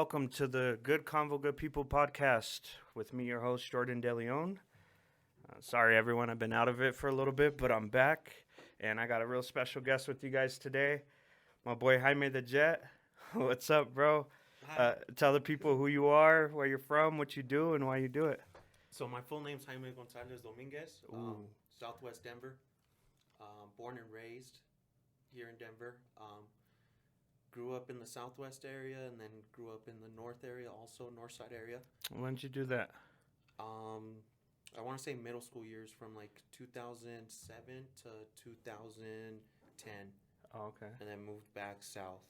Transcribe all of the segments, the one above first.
welcome to the Good Convo Good People podcast with me, your host, Jordan DeLeon. Sorry, everyone, I've been out of it for a little bit, but I'm back, and I got a real special guest with you guys today, my boy Jaime the Jet. What's up, bro? Tell the people who you are, where you're from, what you do, and why you do it. So my full name's Jaime Gonzalez Dominguez, Southwest Denver. Born and raised here in Denver. Grew up in the Southwest area and then grew up in the North area, also North Side area. When did you do that? I want to say middle school years from like 2007 to 2010. Oh, okay. And then moved back south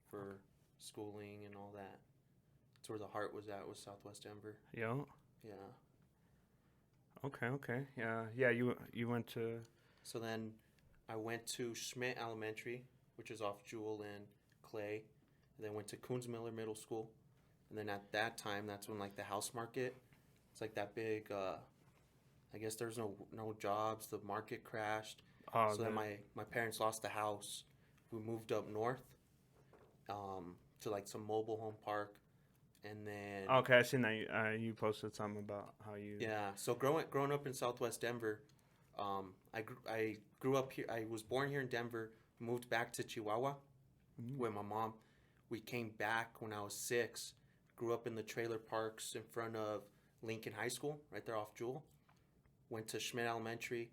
for schooling and all that. That's where the heart was at, was Southwest Denver. Yo. Yeah. Okay. Yeah, you went to... So then I went to Schmidt Elementary, which is off Jewel and Clay. And then went to Coons Miller Middle School. And then at that time, that's when like the house market, it's like that big, I guess there's no jobs. The market crashed. Oh, so then my parents lost the house. We moved up north to like some mobile home park. And then... Okay, I seen that you posted something about how you... Yeah, so growing up in Southwest Denver, I grew up here. I was born here in Denver, moved back to Chihuahua with my mom. We came back when I was 6, grew up in the trailer parks in front of Lincoln High School, right there off Jewel. Went to Schmidt Elementary,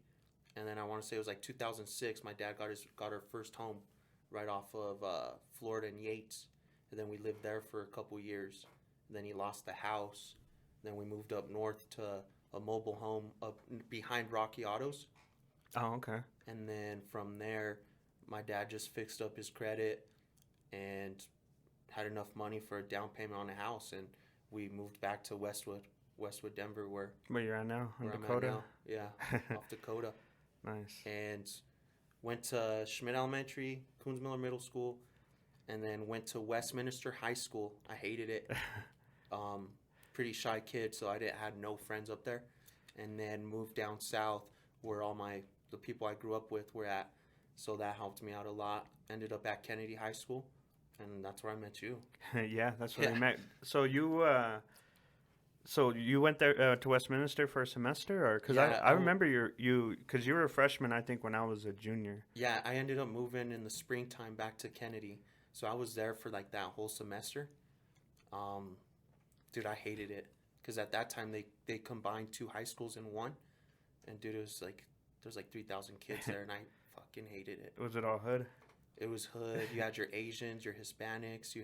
and then I want to say it was like 2006, my dad got our first home right off of Florida and Yates. And then we lived there for a couple years. And then he lost the house. Then we moved up north to a mobile home up behind Rocky Autos. Oh, okay. And then from there, my dad just fixed up his credit and had enough money for a down payment on a house. And we moved back to Westwood, Denver, where you're at now, in where Dakota? I'm at now. Yeah, off Dakota. Nice. And went to Schmidt Elementary, Coons Miller Middle School, and then went to Westminster High School. I hated it. Pretty shy kid, so I had no friends up there. And then moved down south where the people I grew up with were at. So that helped me out a lot. Ended up at Kennedy High School, and that's where I met you. Yeah, that's where we met. So you went there to Westminster for a semester, or because I remember because you were a freshman, I think, when I was a junior. Yeah, I ended up moving in the springtime back to Kennedy, so I was there for like that whole semester. Dude, I hated it because at that time they combined 2 high schools in one, and dude, there's like 3,000 kids there, and I fucking hated it. Was it all hood? It was hood. You had your Asians, your Hispanics.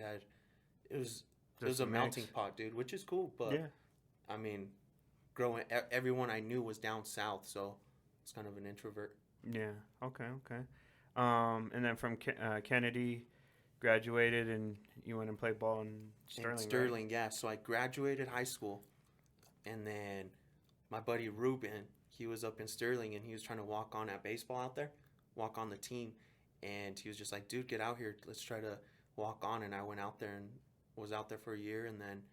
It was a melting pot, dude, which is cool. But yeah. I mean, everyone I knew was down south, so it's kind of an introvert. Yeah. Okay. And then from Kennedy, graduated, and you went and played ball in Sterling. Right? Yeah. So I graduated high school, and then my buddy Ruben, he was up in Sterling, and he was trying to walk on at baseball out there, walk on the team, and he was just like, dude, get out here, let's try to walk on. And I went out there and was out there for a year, and then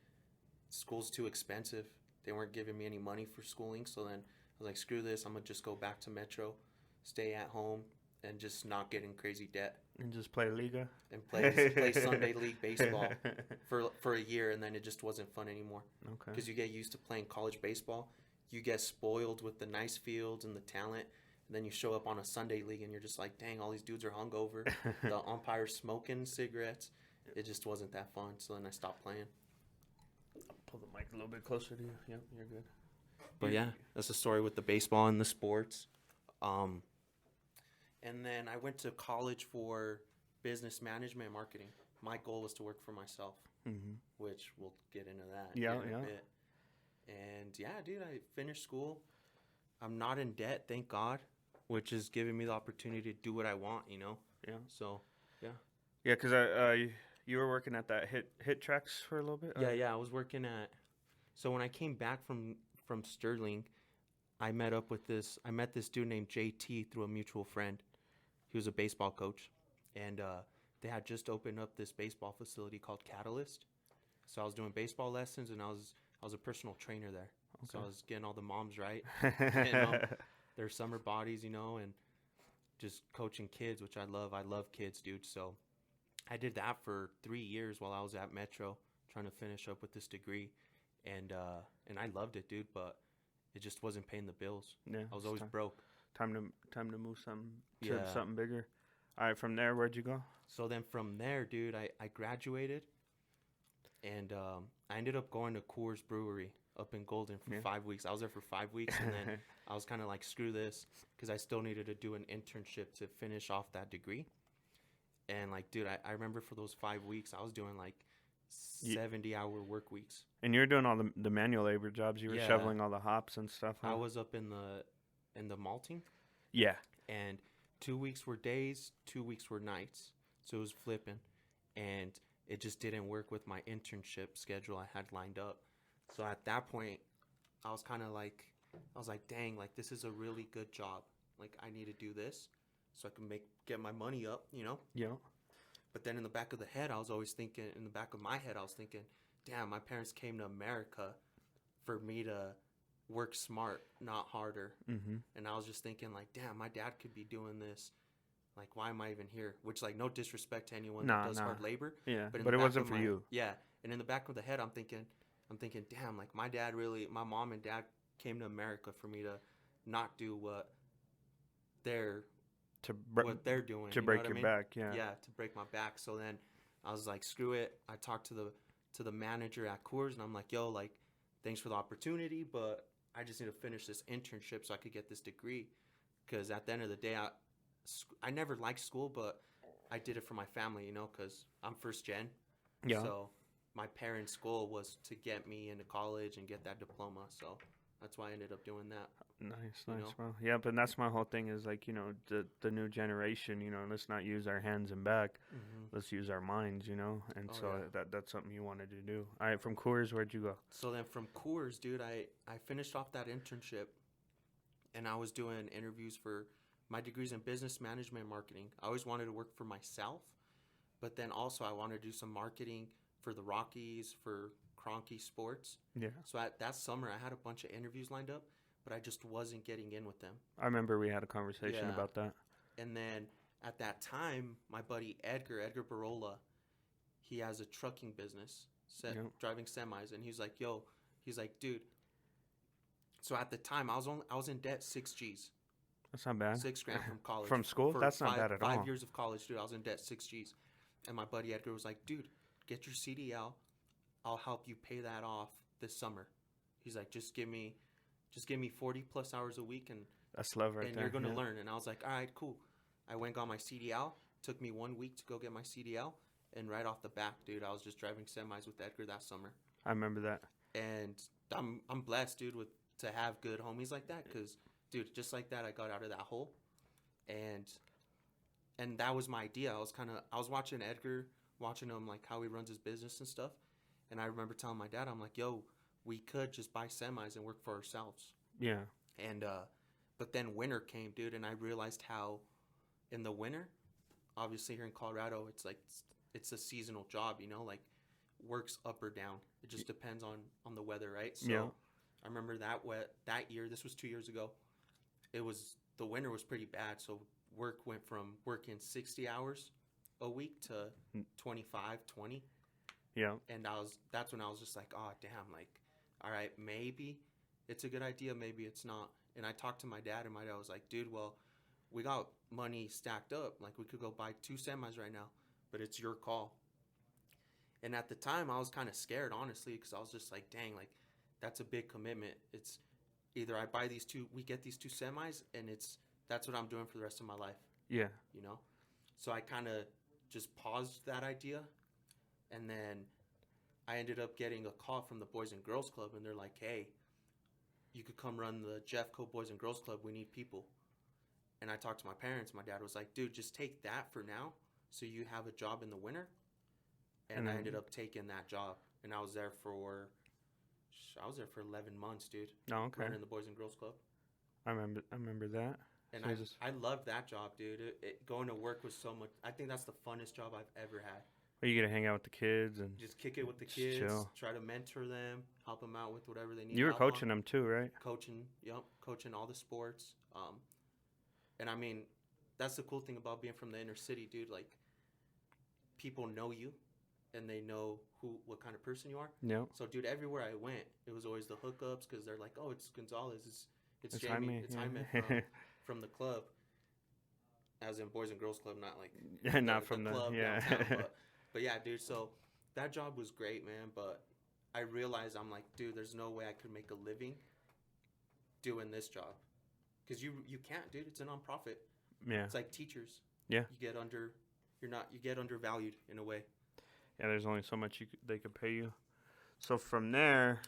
school's too expensive. They weren't giving me any money for schooling, so then I was like, screw this, I'm gonna just go back to Metro, stay at home, and just not get in crazy debt. And just play Liga? And play Sunday League baseball for a year, and then it just wasn't fun anymore. Okay. Because you get used to playing college baseball. You get spoiled with the nice fields and the talent, and then you show up on a Sunday League, and you're just like, dang, all these dudes are hungover. The umpire's smoking cigarettes. It just wasn't that fun, so then I stopped playing. I'll pull the mic a little bit closer to you. Yep, you're good. But yeah, that's the story with the baseball and the sports. And then I went to college for business management and marketing. My goal was to work for myself, which we'll get into that in a bit. And yeah, dude, I finished school. I'm not in debt, thank God, which is giving me the opportunity to do what I want, you know? Yeah. So, yeah. Yeah, because you were working at that hit tracks for a little bit? Yeah, I was working at... So when I came back from Sterling, I met this dude named JT through a mutual friend. He was a baseball coach, and they had just opened up this baseball facility called Catalyst. So I was doing baseball lessons, and I was a personal trainer there. Okay. So I was getting all the moms right, their summer bodies, you know, and just coaching kids, which I love. I love kids, dude. So I did that for 3 years while I was at Metro, trying to finish up with this degree, and I loved it, dude. But it just wasn't paying the bills. Yeah. I was It's always broke. time to move something to Yeah. something bigger. All right, from there, where'd you go? So then from there, dude, I graduated, and I ended up going to Coors Brewery up in Golden for Yeah. 5 weeks. I was there for 5 weeks, and then I was kind of like, screw this, because I still needed to do an internship to finish off that degree. And like, dude, I remember for those 5 weeks, I was doing like Ye- 70-hour work weeks. And you're doing all the manual labor jobs. You were Yeah. shoveling all the hops and stuff. Huh? I was up in the malting, Yeah. and 2 weeks were days, 2 weeks were nights. So it was flipping, and it just didn't work with my internship schedule I had lined up. So at that point, I was like, dang, like this is a really good job. Like I need to do this so I can get my money up, you know? Yeah. But then in the back of my head, I was thinking, damn, my parents came to America for me to work smart, not harder. Mm-hmm. And I was just thinking, like, damn, my dad could be doing this. Like, why am I even here? Which, like, no disrespect to anyone that does hard labor. Yeah, in but the it back wasn't of for my- you. Yeah, and in the back of the head, I'm thinking, damn, like, my mom and dad came to America for me to not do what they're doing. To you know break what I your mean? back. Yeah. Yeah, to break my back. So then I was like, screw it. I talked to the manager at Coors, and I'm like, yo, like, thanks for the opportunity, but I just need to finish this internship so I could get this degree. Because at the end of the day, I never liked school, but I did it for my family, you know, because I'm first gen. Yeah. So my parents' goal was to get me into college and get that diploma. So that's why I ended up doing that. Nice, You nice. know? Well, yeah, but that's my whole thing is like, the new generation, let's not use our hands and back. Mm-hmm. Let's use our minds, and Oh, so yeah. that's something you wanted to do. All right, from Coors, where'd you go? So then from Coors, dude, I finished off that internship, and I was doing interviews for my degrees in business management and marketing. I always wanted to work for myself, but then also I wanted to do some marketing for the Rockies, for Kroenke Sports. Yeah. So that summer, I had a bunch of interviews lined up, but I just wasn't getting in with them. I remember we had a conversation Yeah. about that. And then at that time, my buddy Edgar Barola, he has a trucking business, Yep. driving semis, and he's like, yo, dude. So at the time, I was in debt 6 G's. That's not bad. $6,000 from college. From school? For That's not bad at all. 5 years of college, dude. I was in debt 6 G's. And my buddy Edgar was like, dude, get your CDL. I'll help you pay that off this summer. He's like, just give me 40 plus hours a week, and That's love right and there. you're gonna yeah. learn. And I was like, all right, cool. I went and got my CDL. Took me 1 week to go get my CDL, and right off the bat, dude, I was just driving semis with Edgar that summer. I remember that. And I'm blessed, dude, to have good homies like that, because, dude, just like that, I got out of that hole, and that was my idea. I was watching Edgar, watching him, like, how he runs his business and stuff, and I remember telling my dad, I'm like, yo, we could just buy semis and work for ourselves. Yeah. And but then winter came, dude, and I realized how in the winter, obviously here in Colorado, it's like it's a seasonal job, like works up or down. It just depends on the weather, right? So Yeah. I remember that year, this was 2 years ago, the winter was pretty bad, so work went from working 60 hours a week to 25, 20. Yeah. And that's when I was just like, oh, damn, like, all right, maybe it's a good idea, maybe it's not. And I talked to my dad, and my dad was like, dude, well, we got money stacked up. Like, we could go buy 2 semis right now, but it's your call. And at the time, I was kind of scared, honestly, because I was just like, dang, like, that's a big commitment. It's either I buy we get these 2 semis, and that's what I'm doing for the rest of my life, Yeah. So I kind of just paused that idea, and then I ended up getting a call from the Boys and Girls Club, and they're like, hey, you could come run the Jeffco Boys and Girls Club. We need people. And I talked to my parents. My dad was like, dude, just take that for now so you have a job in the winter. And I ended up taking that job. And I was there for 11 months, dude. Oh, okay. Running the Boys and Girls Club. I remember that. And So I loved that job, dude. Going to work was so much. I think that's the funnest job I've ever had. Or you get to hang out with the kids and Just kick it with the Just kids, chill. try to mentor them, help them out with whatever they need. you were help on. coaching them too, right? Coaching all the sports. And I mean, that's the cool thing about being from the inner city, dude. Like, people know you, and they know what kind of person you are. Yep. So, dude, everywhere I went, it was always the hookups because they're like, "Oh, it's Gonzalez, it's Jamie, Jaime. it's Yeah. Jaime from the club, as in Boys and Girls Club, not like Not from the club yeah. downtown." But yeah, dude. So that job was great, man. But I realized I'm like, dude, there's no way I could make a living doing this job because you can't, dude. It's a nonprofit. Yeah. It's like teachers. Yeah. You get undervalued in a way. Yeah, there's only so much they could pay you. So from there,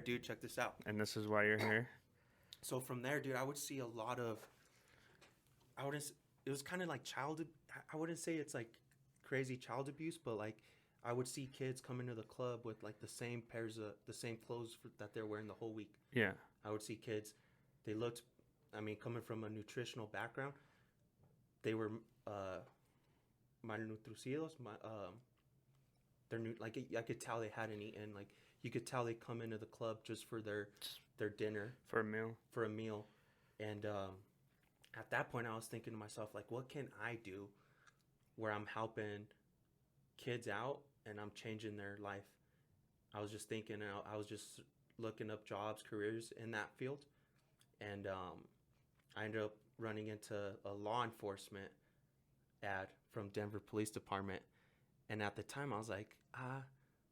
dude, check this out. and this is why you're here. So from there, dude, I would see a lot of. It was kind of like I wouldn't say it's like crazy child abuse, but like I would see kids come into the club with like the same clothes that they're wearing the whole week. Yeah. I would see kids. They looked, coming from a nutritional background, they were malnutridos. They're new. Like I could tell they hadn't eaten. Like you could tell they come into the club just for their dinner For a meal. And at that point, I was thinking to myself, like, what can I do where I'm helping kids out and I'm changing their life? I was just thinking, I was just looking up jobs, careers in that field, and I ended up running into a law enforcement ad from Denver Police Department. And at the time, I was like,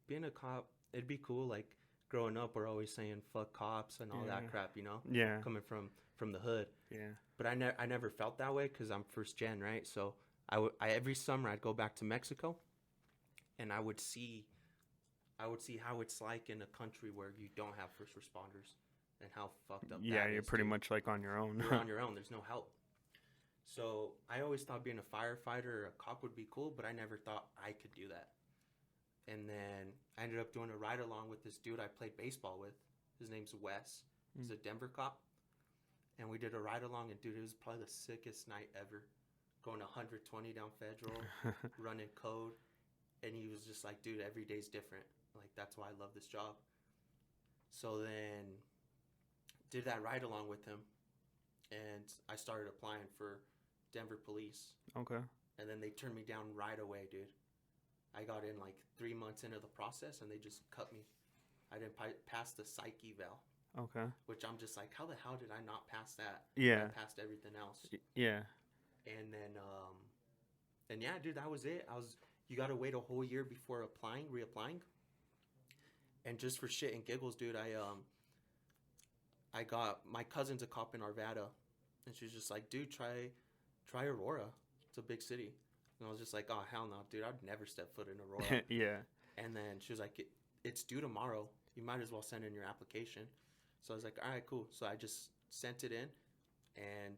being a cop, it'd be cool. Like, growing up, we're always saying fuck cops and all that crap, you know? Yeah. Coming from the hood. Yeah. But I never felt that way because I'm first gen, right? So I every summer I'd go back to Mexico, and I would see how it's like in a country where you don't have first responders and how fucked up Yeah, that you're is, pretty dude. much like on your own. You're on your own. There's no help. So I always thought being a firefighter or a cop would be cool, but I never thought I could do that. And then I ended up doing a ride along with this dude I played baseball with. His name's Wes. He's a Denver cop. And we did a ride along, and dude, it was probably the sickest night ever. Going 120 down Federal, running code. And he was just like, dude, every day's different. Like, that's why I love this job. So then did that ride along with him. And I started applying for Denver Police. Okay. And then they turned me down right away, dude. I got in like 3 months into the process, and they just cut me. I didn't pass the psych eval. Okay. Which I'm just like, how the hell did I not pass that? Yeah. I passed everything else. Yeah. And then, and yeah, dude, that was it. You got to wait a whole year before reapplying. And just for shit and giggles, dude, I got, my cousin's a cop in Arvada, and she's just like, dude, try Aurora. It's a big city. And I was just like, oh, hell no, dude, I'd never step foot in Aurora. Yeah. And then she was like, it's due tomorrow. You might as well send in your application. So I was like, all right, cool. So I just sent it in. And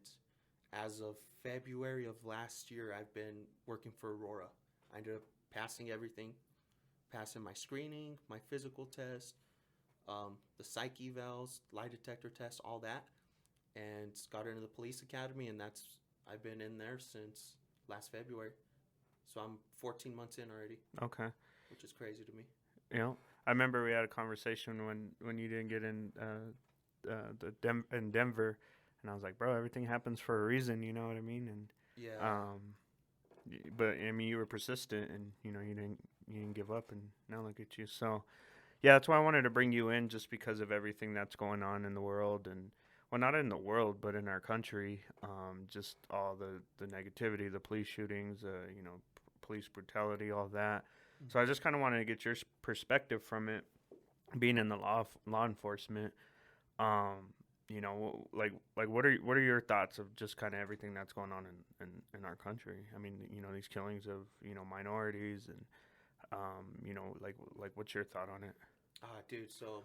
as of February of last year, I've been working for Aurora. I ended up passing everything, passing my screening, my physical test, the psych evals, lie detector test, all that. And got into the police academy. And I've been in there since last February. So I'm 14 months in already. Okay. Which is crazy to me. You know, I remember we had a conversation when you didn't get in in Denver, and I was like, bro, everything happens for a reason. You know what I mean? And yeah. But I mean, you were persistent, and you know, you didn't give up, and now look at you. So, yeah, that's why I wanted to bring you in, just because of everything that's going on in the world, and well, not in the world, but in our country. Just all the negativity, the police shootings, you know, police brutality, all that. So I just kind of wanted to get your perspective from it, being in the law enforcement. You know, like what are your thoughts of just kind of everything that's going on in our country? I mean, you know, these killings of, you know, minorities, and you know, like what's your thought on it? Dude, so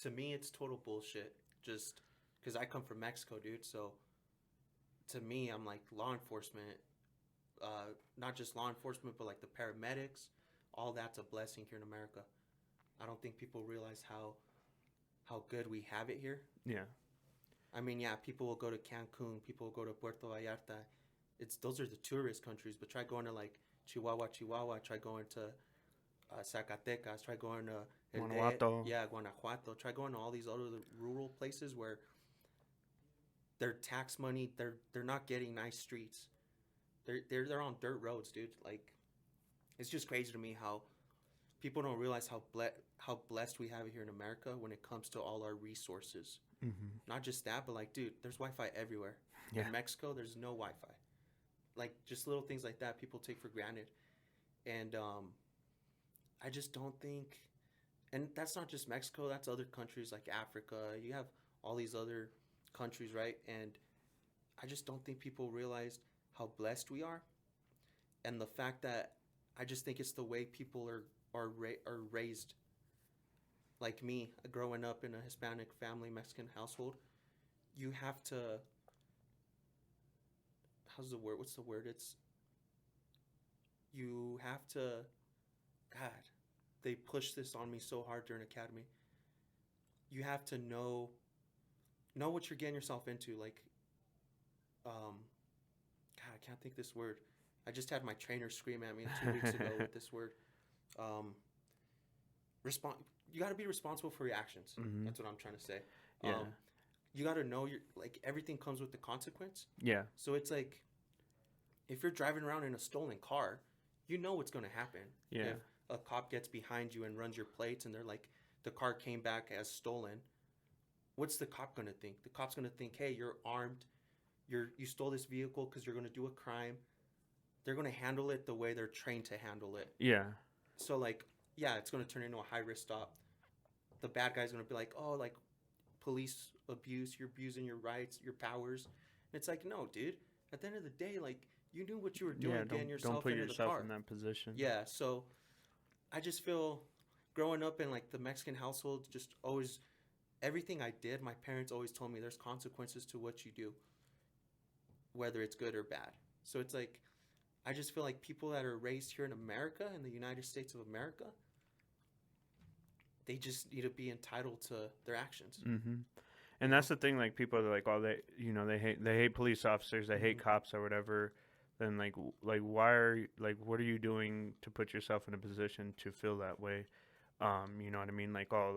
to me it's total bullshit, just because I come from Mexico, dude. So to me, I'm like, law enforcement, not just law enforcement, but like the paramedics, all that's a blessing here in America. I don't think people realize how good we have it here. Yeah. I mean, yeah, people will go to Cancun, people will go to Puerto Vallarta. Those are the tourist countries, but try going to like Chihuahua, try going to Zacatecas, try going to Guanajuato. Guanajuato. Try going to all these other rural places where their tax money, they're not getting nice streets. They're on dirt roads, dude. Like, it's just crazy to me how people don't realize how blessed we have it here in America when it comes to all our resources. Mm-hmm. Not just that, but like, dude, there's Wi-Fi everywhere. Yeah. In Mexico, there's no Wi-Fi. Like, just little things like that people take for granted. And I just don't think, and that's not just Mexico, that's other countries like Africa. You have all these other countries, right? And I just don't think people realize how blessed we are. And the fact that I just think it's the way people are raised. Like me, growing up in a Hispanic family, Mexican household, you have to, how's the word? What's the word? It's, you have to, God, they push this on me so hard during academy. You have to know what you're getting yourself into. Like, God, I can't think this word. I just had my trainer scream at me 2 weeks ago with this word. Respond. You got to be responsible for your actions. Mm-hmm. That's what I'm trying to say. Yeah. You got to know like everything comes with the consequence. Yeah. So it's like, if you're driving around in a stolen car, you know what's going to happen. Yeah. If a cop gets behind you and runs your plates and they're like, the car came back as stolen, what's the cop going to think? The cop's going to think, hey, you're armed. You stole this vehicle because you're going to do a crime. They're going to handle it the way they're trained to handle it. Yeah. So, like, yeah, it's going to turn into a high-risk stop. The bad guy's going to be like, oh, like, police abuse, you're abusing your rights, your powers. And it's like, no, dude. At the end of the day, like, you knew what you were doing, getting yourself don't put into yourself the car. in that position. Yeah, so I just feel growing up in, like, the Mexican household, just always, everything I did, my parents always told me there's consequences to what you do, whether it's good or bad. So it's like, I just feel like people that are raised here in America, in the United States of America, they just need to be entitled to their actions. Mm-hmm. And that's the thing. Like, people are like, oh, they hate police officers, they hate cops or whatever. Then like why are what are you doing to put yourself in a position to feel that way? You know what I mean? Like, oh,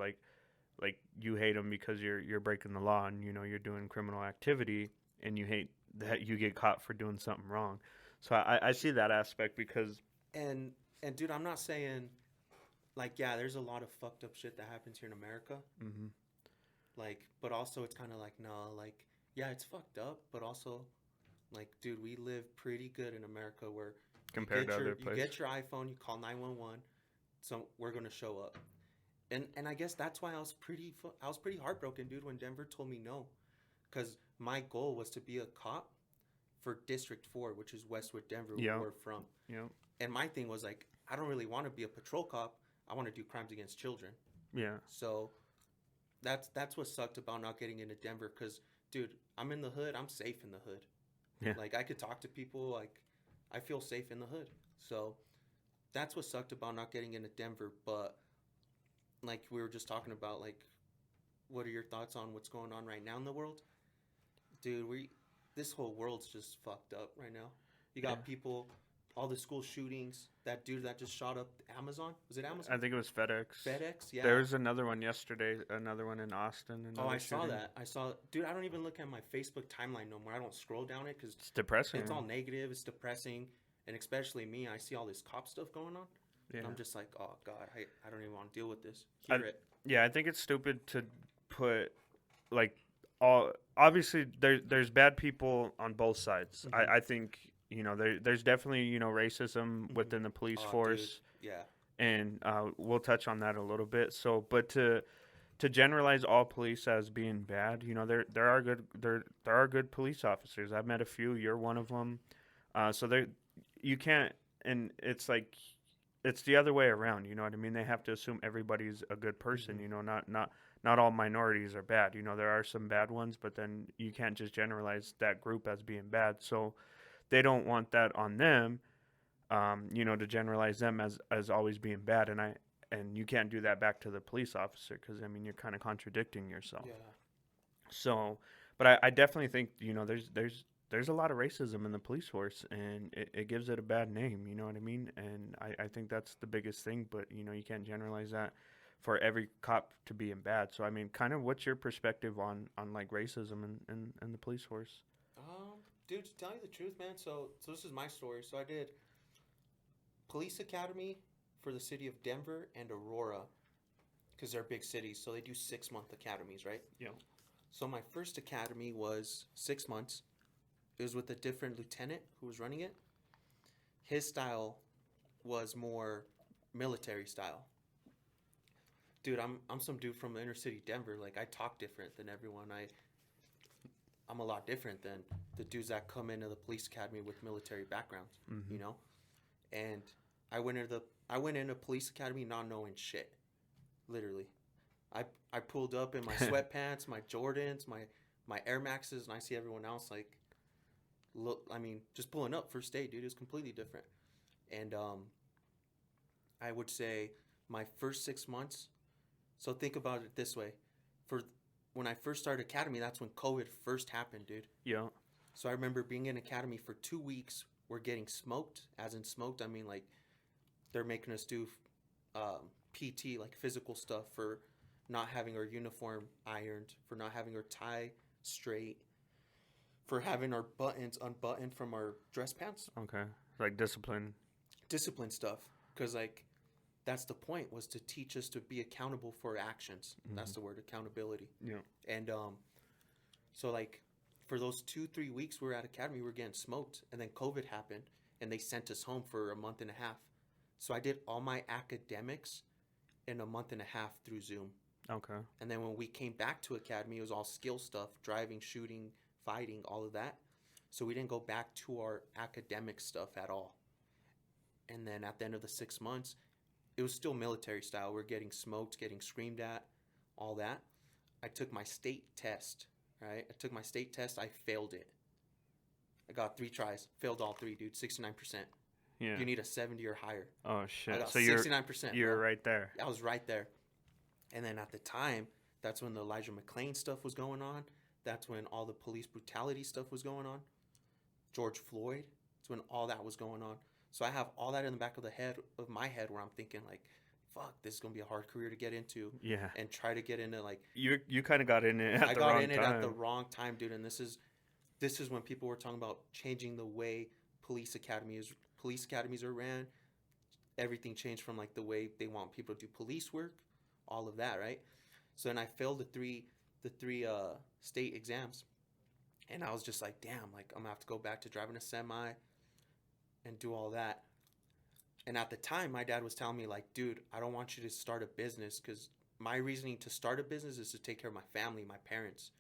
like you hate them because you're breaking the law and you're doing criminal activity, and you hate that you get caught for doing something wrong. So I see that aspect because and dude, I'm not saying like, yeah, there's a lot of fucked up shit that happens here in America. Mm-hmm. Like, but also it's kind of like, no, like, yeah, it's fucked up, but also, like, dude, we live pretty good in America where compared to other places. You get your iPhone, you call 911, so we're gonna show up. And I guess that's why I was pretty heartbroken, dude, when Denver told me no, because my goal was to be a cop for District 4, which is Westwood, Denver, where we're from. Yeah. And my thing was like, I don't really want to be a patrol cop. I want to do crimes against children. Yeah. So that's what sucked about not getting into Denver, because, dude, I'm in the hood. I'm safe in the hood. Yeah. Like, I could talk to people. Like, I feel safe in the hood. So that's what sucked about not getting into Denver. But like we were just talking about, like, what are your thoughts on what's going on right now in the world? Dude, this whole world's just fucked up right now. You got people, all the school shootings, that dude that just shot up Amazon. Was it Amazon? I think it was FedEx. FedEx, yeah. There was another one yesterday, another one in Austin. Oh, I saw that. Dude, I don't even look at my Facebook timeline no more. I don't scroll down it because it's depressing. It's all negative. It's depressing. And especially me, I see all this cop stuff going on. Yeah. And I'm just like, oh, God, I don't even want to deal with this. Yeah, I think it's stupid to put, like, obviously there's bad people on both sides. Mm-hmm. I think, there's definitely, racism within the police force. Dude. Yeah. And we'll touch on that a little bit. So, but to generalize all police as being bad, there are good police officers. I've met a few. You're one of them. So you can't, and it's like, it's the other way around. You know what I mean? They have to assume everybody's a good person. Mm-hmm. Not all minorities are bad. There are some bad ones, but then you can't just generalize that group as being bad. So they don't want that on them. To generalize them as always being bad, and you can't do that back to the police officer, because you're kind of contradicting yourself. Yeah. So, but I definitely think there's a lot of racism in the police force, and it gives it a bad name. You know what I mean? And I think that's the biggest thing. But you can't generalize that for every cop to being bad. So kind of what's your perspective on like racism in the police force? Dude, to tell you the truth, man. So this is my story. So police academy for the city of Denver and Aurora, because they're big cities, so they do 6-month academies, right? Yeah. So my first academy was 6 months. It was with a different lieutenant who was running it. His style was more military style. Dude, I'm some dude from the inner city Denver. Like, I talk different than everyone. I'm a lot different than the dudes that come into the police academy with military backgrounds, you know? And I went into police academy not knowing shit. Literally. I pulled up in my sweatpants, my Jordans, my Air Maxes, and I see everyone else like, look, I mean, just pulling up first day, dude, is completely different. And I would say my first 6 months, so think about it this way. When I first started academy, that's when COVID first happened, dude. Yeah. So I remember being in academy for 2 weeks. We're getting smoked. As in smoked, I mean like they're making us do PT, like physical stuff, for not having our uniform ironed, for not having our tie straight, for having our buttons unbuttoned from our dress pants. Okay. Like discipline Stuff. Because like that's the point, was to teach us to be accountable for our actions. That's the word, accountability. Yeah. And so like for those 2-3 weeks we were at academy, we were getting smoked, and then COVID happened and they sent us home for a month and a half. So I did all my academics in a month and a half through Zoom. Okay. And then when we came back to academy, it was all skill stuff, driving, shooting, fighting, all of that. So we didn't go back to our academic stuff at all. And then at the end of the 6 months, it was still military style. We're getting smoked, getting screamed at, all that. I took my state test, right? I failed it. I got 3 tries, failed all 3, dude, 69%. Yeah. You need a 70 or higher. Oh shit. I got So 69%. you're bro. right there. I was right there. And then at the time, that's when the Elijah McClain stuff was going on. That's when all the police brutality stuff was going on. George Floyd. That's when all that was going on. So I have all that in the back of my head where I'm thinking like, fuck, this is gonna be a hard career to get into. Yeah. And try to get into like. You kind of got in it at I the got wrong in it time. at the wrong time, dude. And this is when people were talking about changing the way police academies are ran. Everything changed from like the way they want people to do police work, all of that, right? So then I failed the three state exams, and I was just like, damn, like I'm gonna have to go back to driving a semi and do all that. And at the time, my dad was telling me like, dude, I don't want you to start a business, because my reasoning to start a business is to take care of my family, my parents.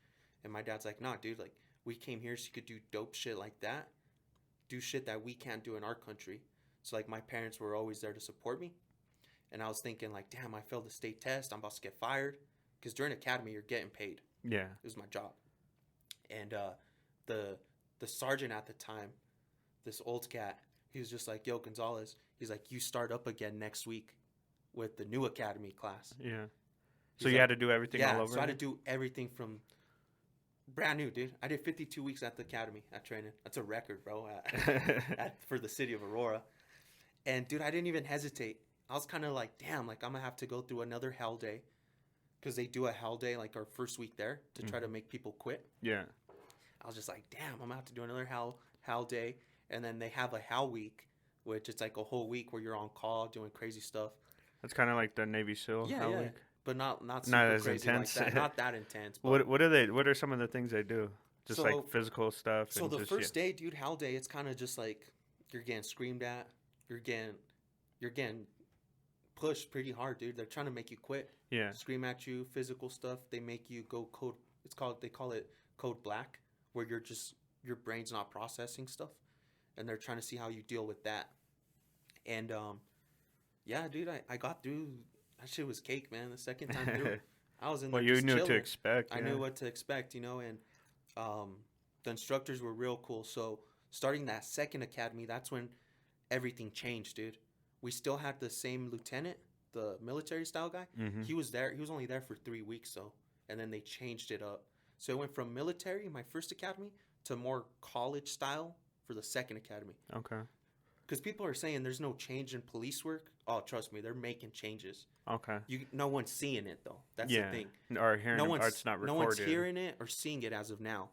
And my dad's like, nah, dude, like we came here so you could do dope shit like that, do shit that we can't do in our country. So like my parents were always there to support me. And I was thinking like, damn, I failed the state test. I'm about to get fired. Because during academy, you're getting paid. Yeah. It was my job. And the sergeant at the time, this old cat, he was just like, yo, Gonzalez, he's like, you start up again next week with the new academy class. Yeah. He's So you had to do everything all over? So I had to do everything from brand new, dude. I did 52 weeks at the academy at training. That's a record, bro, for the city of Aurora. And, dude, I didn't even hesitate. I was kind of like, damn, like I'm going to have to go through another hell day, because they do a hell day like our first week there to try to make people quit. Yeah. I was just like, damn, I'm going to have to do another hell day. And then they have a hell week, which it's like a whole week where you're on call doing crazy stuff. That's kind of like the Navy SEAL Yeah, hell yeah. week. But not super as crazy intense. like that. Not that intense. But What are some of the things they do? Just So- like physical stuff. So and the just, first day, dude, hell day, it's kind of just like you're getting screamed at. You're getting pushed pretty hard, dude. They're trying to make you quit. Yeah. Scream at you, physical stuff. They make you go code. They call it code black, where your brain's not processing stuff, and they're trying to see how you deal with that. And yeah, dude, I got through. That shit was cake, man. The second time through, I was in there. Well, you just knew what to chilling. expect. I yeah. knew what to expect, you know, and the instructors were real cool. So starting that second academy, that's when everything changed, dude. We still had the same lieutenant, the military style guy. Mhm. He was there. He was only there for 3 weeks, though, and then they changed it up. So it went from military, my first academy, to more college style for the second academy. Okay. Because people are saying there's no change in police work. Oh, trust me, they're making changes. Okay. No one's seeing it, though. That's Yeah. the thing. Or hearing No them, one's, or it's not no recorded. one's hearing it or seeing it as of now,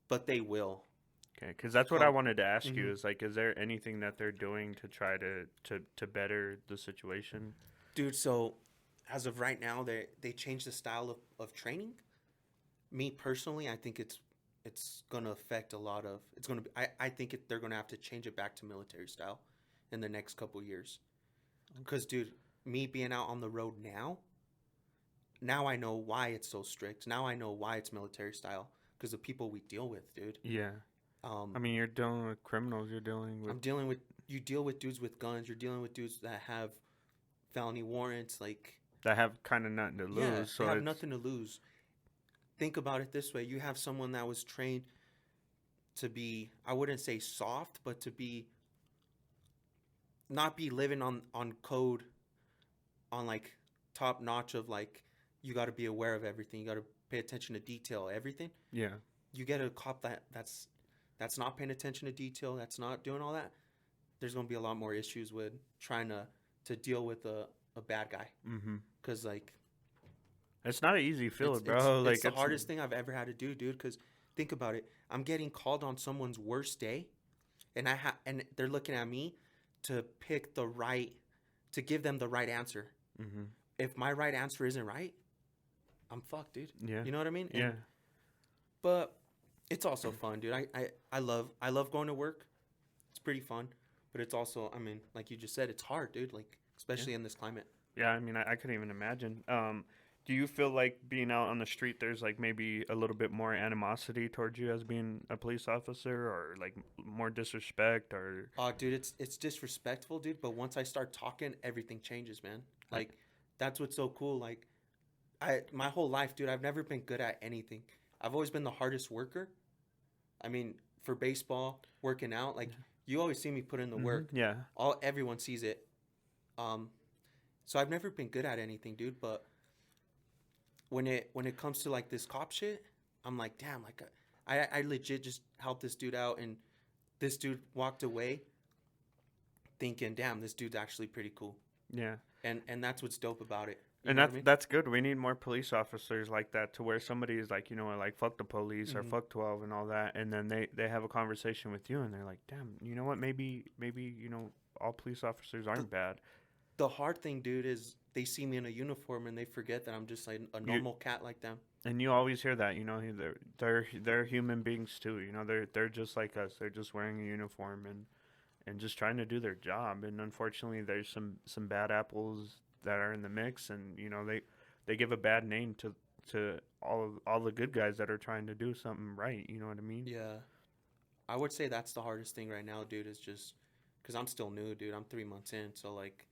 but they will. Okay, because that's what So, I wanted to ask you mhm. is like, is there anything that they're doing to try to better the situation? Dude, so as of right now, they changed the style of training. Me personally, I think it's gonna affect a lot of. It's gonna be. I think they're gonna have to change it back to military style in the next couple years. Cause, dude, me being out on the road now I know why it's so strict. Now I know why it's military style. Cause the people we deal with, dude. Yeah, Um, I mean, you're dealing with criminals. You're dealing with I'm dealing with you deal with dudes with guns. You're dealing with dudes that have felony warrants. Like, that have kind of nothing to yeah, lose. they So have it's nothing to lose. Think about it this way: you have someone that was trained to be, I wouldn't say soft, but to be not be living on code, on like top notch of like you got to be aware of everything. You got to pay attention to detail, everything. yeah, You get a cop that's not paying attention to detail, that's not doing all that. There's gonna be a lot more issues with trying to deal with a bad guy, mm-hmm. because like It's not an easy it's field, it's bro. it's Like the it's hardest thing I've ever had to do, dude. Because think about it, I'm getting called on someone's worst day, and and they're looking at me to pick the right, to give them the right answer. mm-hmm. If my right answer isn't right, I'm fucked, dude. Yeah, You know what I mean? yeah, But it's also fun, dude. I love going to work. It's pretty fun, but it's also, I mean, like you just said, it's hard, dude. Like, yeah, especially in this climate. yeah. I mean, I couldn't even imagine. Do you feel like being out on the street, there's like maybe a little bit more animosity towards you as being a police officer, or like more disrespect, or Oh, dude, it's disrespectful, dude. But once I start talking, everything changes, man. like, Like, that's what's so cool. Like, my whole life, dude, I've never been good at anything. I've always been the hardest worker. I mean, for baseball, working out, like you always see me put in the mm-hmm. work. Yeah, Everyone sees it. Um, so I've never been good at anything, dude. But when it comes to like this cop shit, I'm like, damn, like I legit just helped this dude out, and this dude walked away thinking, damn, this dude's actually pretty cool. yeah. And that's what's dope about it. You And know what I mean? that's good. We need more police officers like that, to where somebody is like, like fuck the police or Hmm. fuck 12 and all that, and then they have a conversation with you, and they're like, damn, you know what? Maybe all police officers The aren't bad. the hard thing, dude, is they see me in a uniform and they forget that I'm just like a You normal cat like them. and you always hear that, they're human beings too. They're just like us. They're just wearing a uniform and just trying to do their job. And unfortunately, there's some bad apples that are in the mix, and they give a bad name to all the good guys that are trying to do something right. You know what I mean? Yeah, I would say that's the hardest thing right now, dude. Is just because I'm still new, dude. I'm 3 months in, so like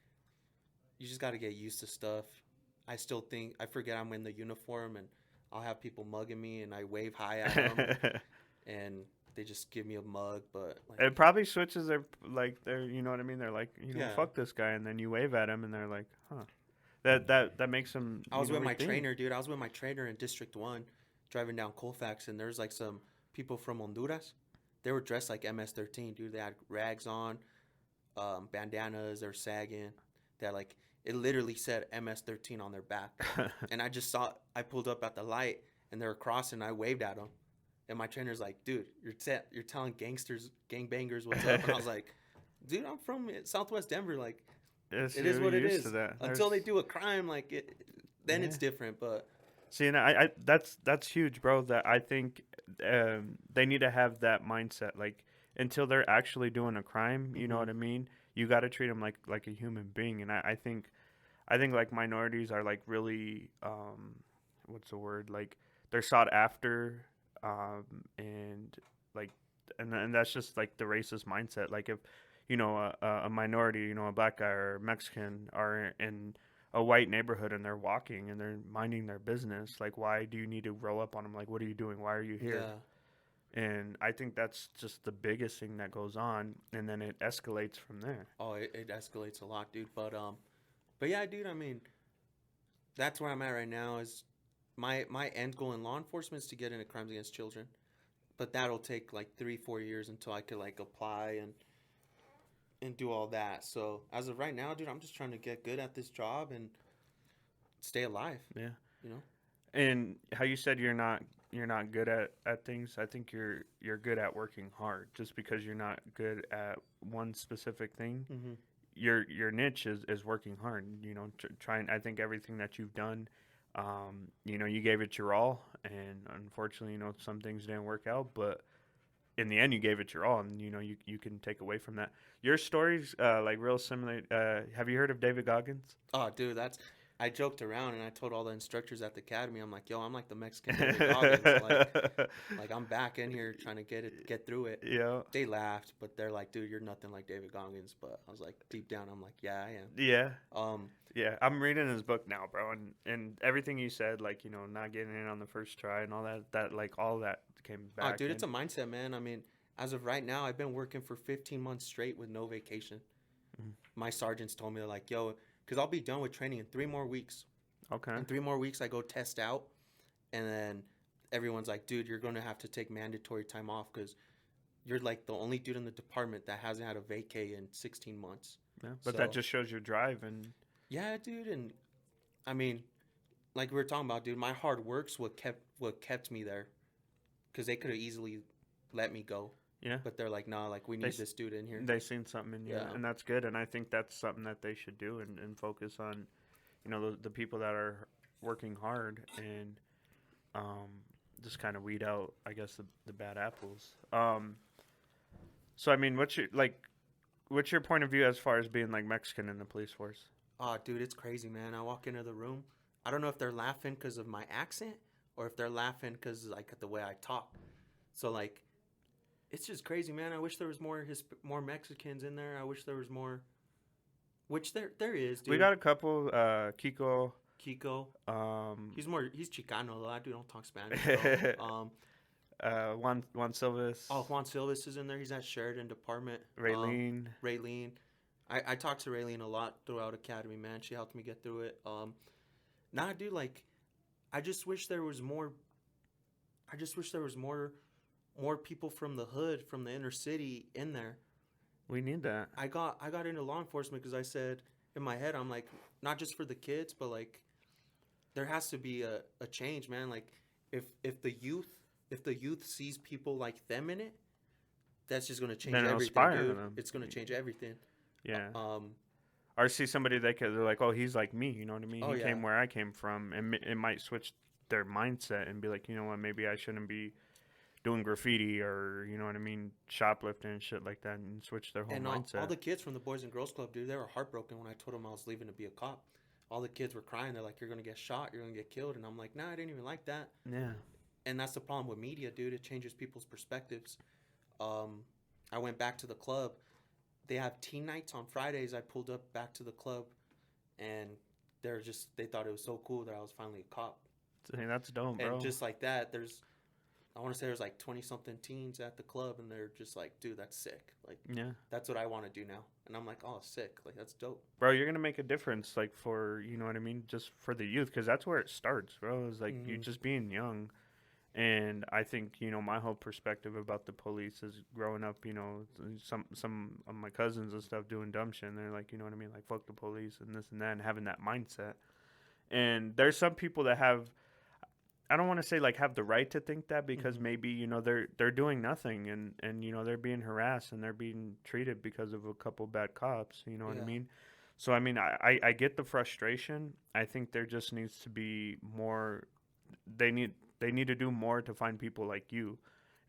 you just got to get used to stuff. I still think I forget I'm in the uniform, and I'll have people mugging me, and I wave hi at them, and they just give me a mug. But It like, probably switches their you know what I mean? They're like, yeah, fuck this guy, and then you wave at him, and they're like, huh. That makes them I was with my rethink. trainer, dude. I was with my trainer in District 1 driving down Colfax, and there's like some people from Honduras. They were dressed like MS-13, dude. They had rags on, bandanas, they're sagging. They had like, it literally said MS-13 on their back. And I pulled up at the light, and they were crossing, and I waved at them. And my trainer's like, dude, you're telling gangbangers what's up. And I was like, dude, I'm from Southwest Denver. Like, it is You're what it used to is. that. Until they do a crime, like then Yeah. it's different. But See, and that's huge, bro. That I think they need to have that mindset. Like until they're actually doing a crime, you know mhm. what I mean. You got to treat them like a human being. And I think like minorities are like really what's the word, like they're sought after, and like and that's just like the racist mindset. Like if a minority, a black guy or Mexican are in a white neighborhood and they're walking and they're minding their business, like why do you need to roll up on them? Like what are you doing? Why are you here? Yeah. And I think that's just the biggest thing that goes on, and then it escalates from there. Oh, it escalates a lot, dude. But yeah, dude. I mean, that's where I'm at right now. Is my end goal in law enforcement is to get into crimes against children, but that'll take like 3-4 years until I could like apply and do all that. So as of right now, dude, I'm just trying to get good at this job and stay alive. Yeah. You know. And how you said you're not you're not good at things. I think you're good at working hard. Just because you're not good at one specific thing, Mm-hmm. your niche is working hard. You know, trying. I think everything that you've done, you know, you gave it your all, and unfortunately, you know, some things didn't work out, but in the end, you gave it your all, and you know, you can take away from that. Your story's like real similar. Have you heard of David Goggins? Oh, dude, that's. I joked around and I told all the instructors at the academy, I'm like, yo, I'm like the Mexican David Goggins. Like I'm back in here trying to get through it. Yeah. They laughed, but they're like, dude, you're nothing like David Goggins. But I was like, deep down, I'm like, yeah, I am. Yeah. Um, Yeah, I'm reading his book now, bro, and everything you said, like, you know, not getting in on the first try and all that like all that came oh, back. dude, it's And a mindset, man. I mean, as of right now, I've been working for 15 months straight with no vacation. Mhm. My sergeants told me, they're like, yo, because I'll be done with training in 3 more weeks. Okay. In 3 more weeks, I go test out, and then everyone's like, dude, you're going to have to take mandatory time off because you're like the only dude in the department that hasn't had a vacay in 16 months. Yeah, but So, that just shows your drive and yeah, dude. And I mean, like we were talking about, dude, my hard work's what kept me there because they could have easily let me go. yeah, But they're like, nah, like we they need this dude in here. they seen something in you, Yeah. and that's good. And I think that's something that they should do and focus on, you know, the people that are working hard and um, just kind of weed out, I guess, the bad apples. So I mean, what's your point of view as far as being like Mexican in the police force? Oh, dude, it's crazy, man. I walk into the room. I don't know if they're laughing because of my accent or if they're laughing because like the way I talk. So like, it's just crazy, man. I wish there was more Mexicans in there. I wish there was more. Which there is, dude. We got a couple. Kiko. Kiko. Um, He's Chicano though. I don't talk Spanish. So. Juan Silvas. Oh, Juan Silvas is in there. He's at Sheridan Department. Raylene. Raylene. I talked to Raylene a lot throughout Academy, man. She helped me get through it. Nah, dude, like, I just wish there was more. I just wish there was more people from the hood, from the inner city in there. We need that. I got into law enforcement because I said in my head, I'm like, not just for the kids, but like, there has to be a change, man. Like, if the youth sees people like them in it, that's just gonna change Then it'll everything, inspire dude. them. It's gonna change everything. Yeah. Um, Or see somebody they're like, oh, he's like me. You know what I mean? Oh, He yeah. came where I came from, and it might switch their mindset and be like, you know what, maybe I shouldn't be doing graffiti or you know what I mean, shoplifting and shit like that, and switch their whole and mindset. all the kids from the Boys and Girls Club, dude, they were heartbroken when I told them I was leaving to be a cop. All the kids were crying. They're like, "You're gonna get shot. You're gonna get killed." And I'm like, "Nah, I didn't even like that." Yeah. And that's the problem with media, dude. It changes people's perspectives. I went back to the club. They have teen nights on Fridays. I pulled up back to the club, and they thought it was so cool that I was finally a cop. Hey, that's dope, bro. And just like that, I want to say there's like 20 something teens at the club, and they're just like, dude, that's sick. Like, yeah. that's what I want to do now. And I'm like, oh, sick. Like, that's dope. Bro, you're gonna make a difference, like for you know what I mean, just for the youth, because that's where it starts, bro. Is like you just being young, and I think you know my whole perspective about the police is growing up. You know, some of my cousins and stuff doing dumb shit, and they're like, you know what I mean, like fuck the police and this and that, and having that mindset. And there's some people that have, I don't want to say like have the right to think that because maybe you know they're doing nothing and you know they're being harassed and they're being treated because of a couple bad cops. You know what I Yeah. mean? So I mean I get the frustration. I think there just needs to be more. They need to do more to find people like you,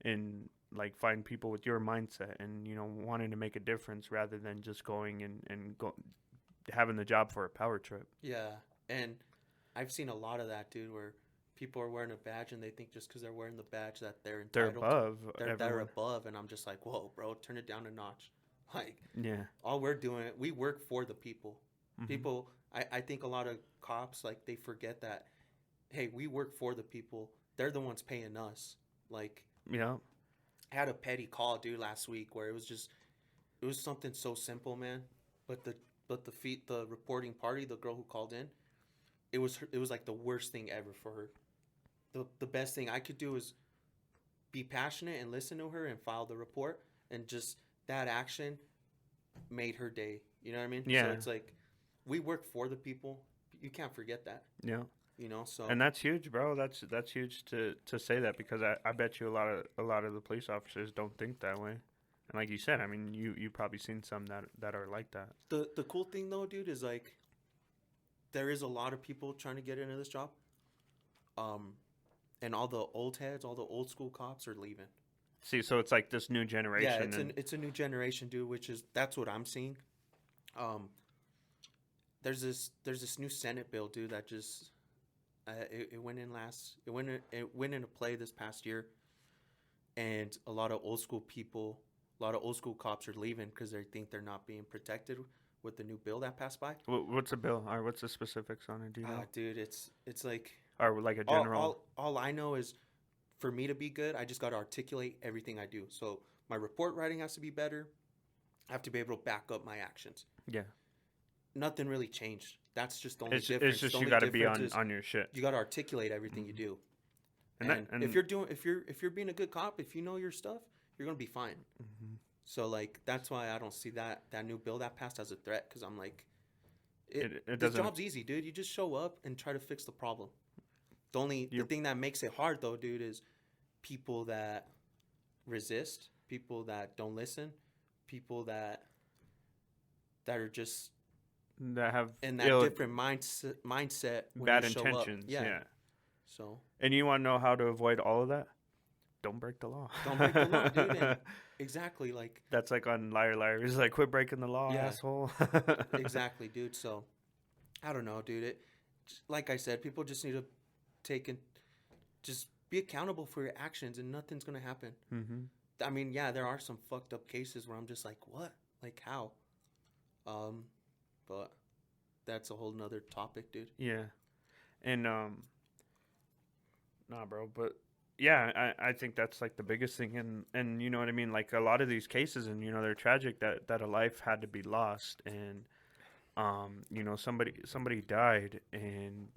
and like find people with your mindset and you know wanting to make a difference rather than just going and go having the job for a power trip. Yeah. And I've seen a lot of that, dude, where people are wearing a badge and they think just because they're wearing the badge that they're They're entitled above they're everyone. above. And I'm just like, whoa, bro, turn it down a notch. Like, Yeah. all we're doing, we work for the people. Mhm. People, I think a lot of cops, like, they forget that, hey, we work for the people. They're the ones paying us. Like, Yeah. I had a petty call, dude, last week where it was something so simple, man. But the reporting party, the girl who called in, it was like the worst thing ever for her. The best thing I could do is be passionate and listen to her and file the report, and just that action made her day. You know what I mean? Yeah. So it's like we work for the people. You can't forget that. Yeah. you know. So And that's huge, bro. That's huge to say that, because I bet you a lot of the police officers don't think that way. And like you said, I mean, you probably seen some that are like that. the cool thing though, dude, is like there is a lot of people trying to get into this job. Um, and all the old heads, all the old school cops are leaving. See, so it's like this new Yeah, generation, and it's a new generation, dude. Which is that's what I'm seeing. Um, there's this new Senate bill, dude, that just it went in it went into play this past year, and a lot of old school people, a lot of old school cops are leaving because they think they're not being protected with the new bill that passed by. what's the bill, or what's the specifics on it? Do you know? Dude, it's like Or like a general? all I know is for me to be good, I just got to articulate everything I do. So my report writing has to be better. I have to be able to back up my actions. Yeah. Nothing really changed. That's just the only It's difference. just The you only got to be difference is on your shit. you got to articulate everything you do. And if you're being a good cop, if you know your stuff, you're gonna be fine. Mm-hmm. So like that's why I don't see that new bill that passed as a threat, because I'm like, It this doesn't. job's easy, dude. You just show up and try to fix the problem. The You're- thing that makes it hard though, dude, is people that resist, people that don't listen, people that are just That have in that different mindset when bad you show up. intentions. Yeah. So And you want to know how to avoid all of that? Don't break the law. don't break the law, dude. And exactly, like That's like on Liar Liar. He's like, quit breaking the law, Yeah. asshole. exactly, dude. So I don't know, dude. Like I said, people just need to just be accountable for your actions, and nothing's gonna happen. Mm-hmm. I mean, yeah, there are some fucked up cases where I'm just like, what? Like how? But that's a whole nother topic, dude. Yeah. And nah, bro, but yeah, I think that's like the biggest thing, and you know what I mean, like a lot of these cases, and you know, they're tragic that a life had to be lost, and you know, somebody died, and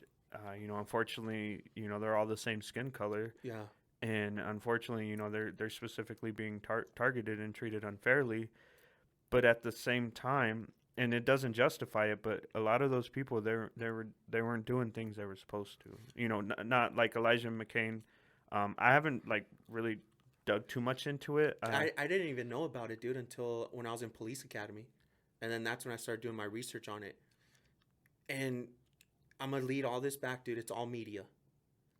you know, unfortunately, you know, they're all the same skin color, Yeah. and unfortunately, you know, they're specifically being targeted and treated unfairly, but at the same time, and it doesn't justify it, but a lot of those people, they weren't doing things they were supposed to. You know, not like Elijah McCain. I haven't like really dug too much into it. I didn't even know about it, dude, until when I was in police academy, and then that's when I started doing my research on it. And I'm gonna lead all this back, dude. It's all media.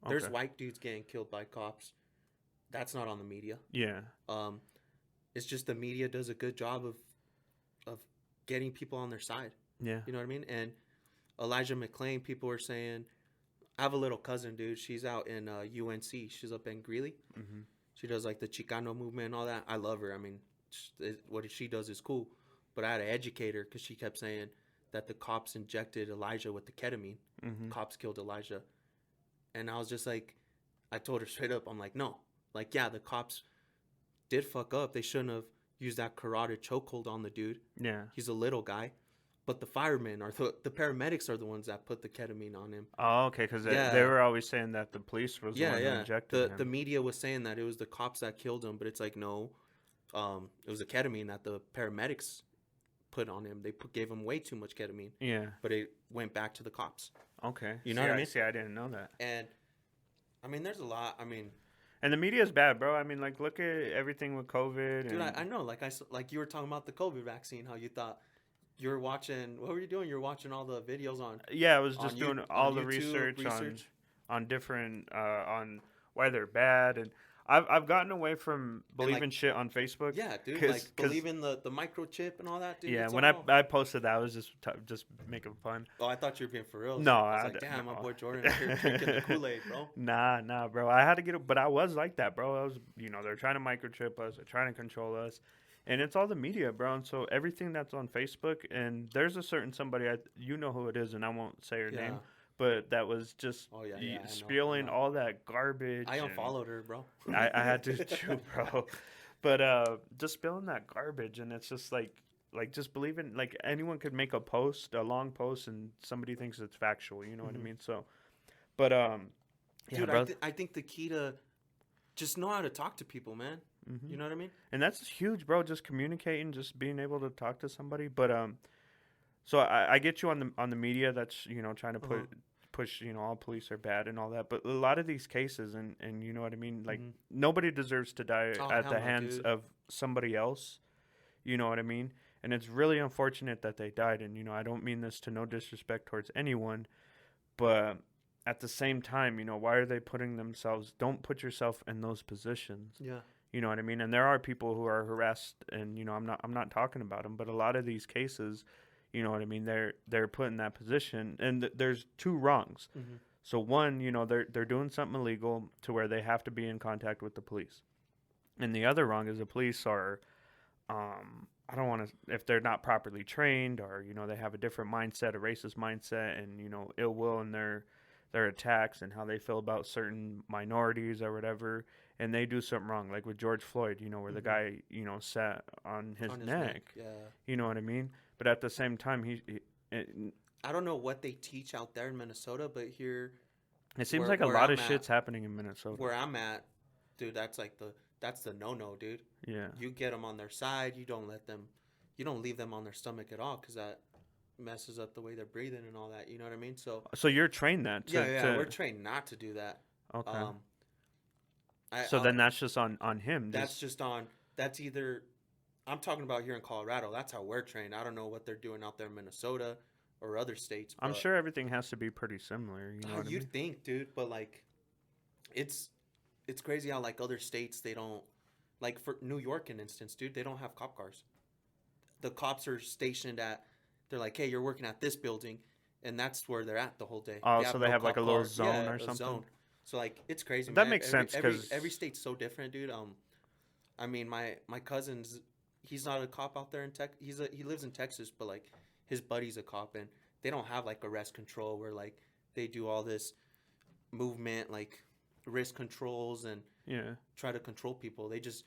There's Okay. white dudes getting killed by cops. That's not on the media. Yeah. It's just the media does a good job of getting people on their side. Yeah. You know what I mean? And Elijah McClain, people were saying, I have a little cousin, dude. She's out in UNC. She's up in Greeley. Mm-hmm. She does like the Chicano movement and all that. I love her. I mean, what she does is cool. But I had to educate her because she kept saying that the cops injected Elijah with the ketamine. Mm-hmm. Cops killed Elijah. And I was just like, I told her straight up, I'm like, no. Like, yeah, the cops did fuck up. They shouldn't have used that carotid chokehold on the dude. Yeah. He's a little guy. But the firemen are the paramedics are the ones that put the ketamine on him. Oh, okay. Because Yeah. they were always saying that the police was the one who injected him. The media was saying that it was the cops that killed him, but it's like, no. It was the ketamine that the paramedics put on him. They gave him way too much ketamine. Yeah. But it went back to the cops. Okay. You know See, what I mean? See, I didn't know that. And I mean, there's a lot. I mean, And the media is bad, bro. I mean, like, look at everything with COVID. dude, and I know. Like you were talking about the COVID vaccine, how you thought you were watching. What were you doing? You were watching all the videos on. Yeah, I was on just you- doing on all the YouTube research on different on why they're bad, and I've gotten away from believing shit on Facebook. Yeah, dude. 'Cause- Like believing the microchip and all that, dude. Yeah, it's when all- I posted that, I was just making fun. Oh, I thought you were being for real. No, I was I like, d- damn, my no. boy Jordan out here drinking the Kool-Aid, bro. Nah, bro. I had to get it, but I was like that, bro. I was, you know, they're trying to microchip us, they're trying to control us, and it's all the media, bro. And so everything that's on Facebook, and there's a certain somebody, you know who it is, and I won't say her name, but that was just Oh, yeah, I know, spewing I know. all that garbage. I and unfollowed her, bro. I had to too, bro. But just spilling that garbage, and it's just like just believing, like anyone could make a long post, and somebody thinks it's factual. You know what I mean? So, but yeah, Dude, bro. I think the key to just know how to talk to people, man. Mhm. You know what I mean? And that's huge, bro. Just communicating, just being able to talk to somebody. But so I get you on the media that's, you know, trying to push, all police are bad and all that, but a lot of these cases, and you know what I mean, like Mm-hmm. nobody deserves to die Oh, at hell the no, hands dude. of somebody else. You know what I mean? And it's really unfortunate that they died. And I don't mean this to no disrespect towards anyone, but at the same time, why are they putting themselves? Don't put yourself in those positions. Yeah. You know what I mean? And there are people who are harassed, and I'm not talking about them, but a lot of these cases, you know what I mean? They're put in that position, and there's two wrongs. Mm-hmm. So one, they're doing something illegal to where they have to be in contact with the police, and the other wrong is the police are, I don't want to, if they're not properly trained, or they have a different mindset, a racist mindset, and ill will in their attacks and how they feel about certain minorities or whatever, and they do something wrong, like with George Floyd, where the Mm-hmm. guy sat on his On his neck. neck. Yeah. You know what I mean? But at the same time, it, I don't know what they teach out there in Minnesota, but here, it seems where like a where lot I'm of at, shit's happening in Minnesota. where I'm at, dude, that's the no, dude. Yeah. You get them on their side. You don't leave them on their stomach at all, because that messes up the way they're breathing and all that. You know what I mean? So So you're trained that yeah, we're trained not to do that. Okay. Um, So then that's just on him. that's just on. That's either. I'm talking about here in Colorado. That's how we're trained. I don't know what they're doing out there in Minnesota or other states. I'm But, sure everything has to be pretty similar. You know what I you'd mean? think, dude, but like, it's it's crazy how like other states they don't, like for New York, in instance, dude, they don't have cop cars. The cops are stationed at. They're like, hey, you're working at this building, and that's where they're at the whole day. Oh, so they no have like cop a little car. zone Yeah, or a something. zone. So like, it's crazy. That man. makes sense, every 'cause- every state's so different, dude. I mean, my cousin's, he's not a cop out there in Tech. He lives in Texas, but like his buddy's a cop, and they don't have like arrest control where like they do all this movement, like risk controls, and Yeah. try to control people. They just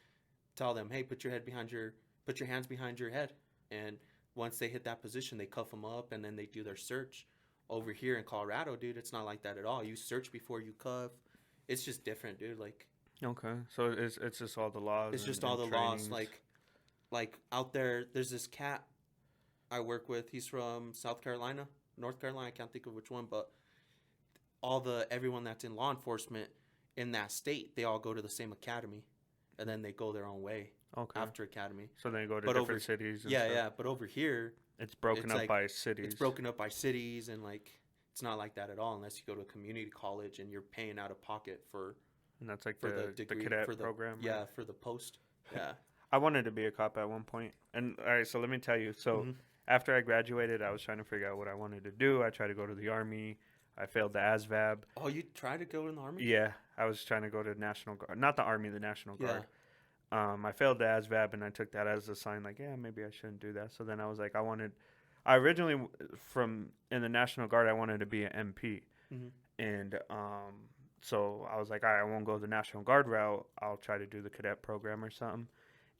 tell them, hey, put your hands behind your head, and once they hit that position, they cuff them up, and then they do their search. Over here in Colorado, dude, it's not like that at all. You search before you cuff. It's just different, dude. Like, Okay. So it's just all the laws. it's just and all the laws. trainings. Like out there, there's this cat I work with. He's from South Carolina, North Carolina. I can't think of which one, but everyone that's in law enforcement in that state, they all go to the same academy, and then they go their own way Okay. after academy. So they go to But different cities. And Yeah, stuff. yeah. But over here, It's broken It's up like- by cities. it's broken up by cities, and like it's not like that at all unless you go to a community college and you're paying out of pocket for And that's like the the degree cadet for the program. right? yeah for the post. Yeah. I wanted to be a cop at one point. And all right, so let me tell you. So Mhm. after I graduated, I was trying to figure out what I wanted to do. I tried to go to the Army. I failed the ASVAB. Oh, you tried to go in the Army? Yeah, I was trying to go to National Guard. Not the Army, the National Yeah. Guard. I failed the ASVAB, and I took that as a sign, like, yeah, maybe I shouldn't do that. So then I was like, I originally, from in the National Guard, I wanted to be an MP. Mhm. And so I was like, all right, I won't go the National Guard route. I'll try to do the cadet program or something.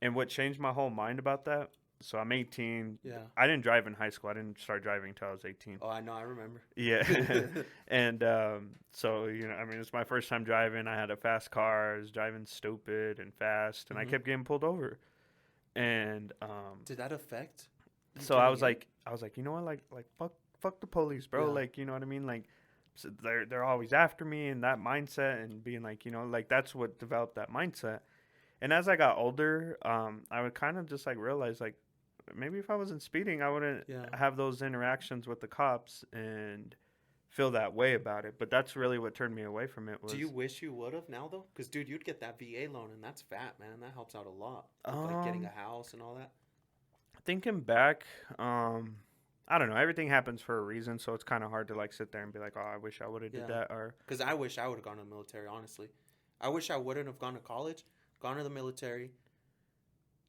And what changed my whole mind about that, so I'm 18. Yeah. I didn't drive in high school. I didn't start driving until I was 18. Oh, I know. I remember. Yeah. And so, I mean, it's my first time driving. I had a fast car. I was driving stupid and fast, and I Mhm. kept getting pulled over. And Did that affect? you so I getting was like, you know what, like fuck the police, bro. Yeah. Like, you know what I mean? Like, so they're always after me, and that mindset, and being like, like that's what developed that mindset. And as I got older, I would kind of just like realize, like, maybe if I wasn't speeding, I wouldn't Yeah. have those interactions with the cops and feel that way about it. But that's really what turned me away from it. Was Do you wish you would have now though? Because dude, you'd get that VA loan, and that's fat, man. That helps out a lot. With, like getting a house and all that. thinking back, I don't know. Everything happens for a reason, so it's kind of hard to like sit there and be like, oh, I wish I would have Yeah. did that. Or Because I wish I would have gone to the military. Honestly, I wish I wouldn't have gone to college, gone to the military,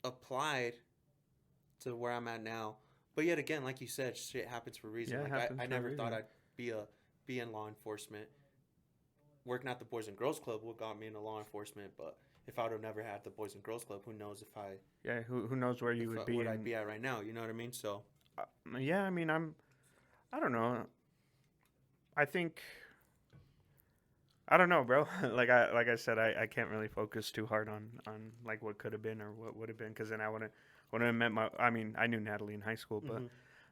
applied to where I'm at now. But yet again, like you said, shit happens for a reason. Yeah, it Like happens I for a never thought reason. I'd be in law enforcement. Working at the Boys and Girls Club would got me into law enforcement, but if I would have never had the Boys and Girls Club, who knows if I yeah, who knows where you would be? what I'd in- be at right now. You know what I mean? So Yeah, I mean, I don't know. I think, I don't know, bro. like I said, I can't really focus too hard on like what could have been or what would have been, because then I wouldn't have met I mean, I knew Natalie in high school, but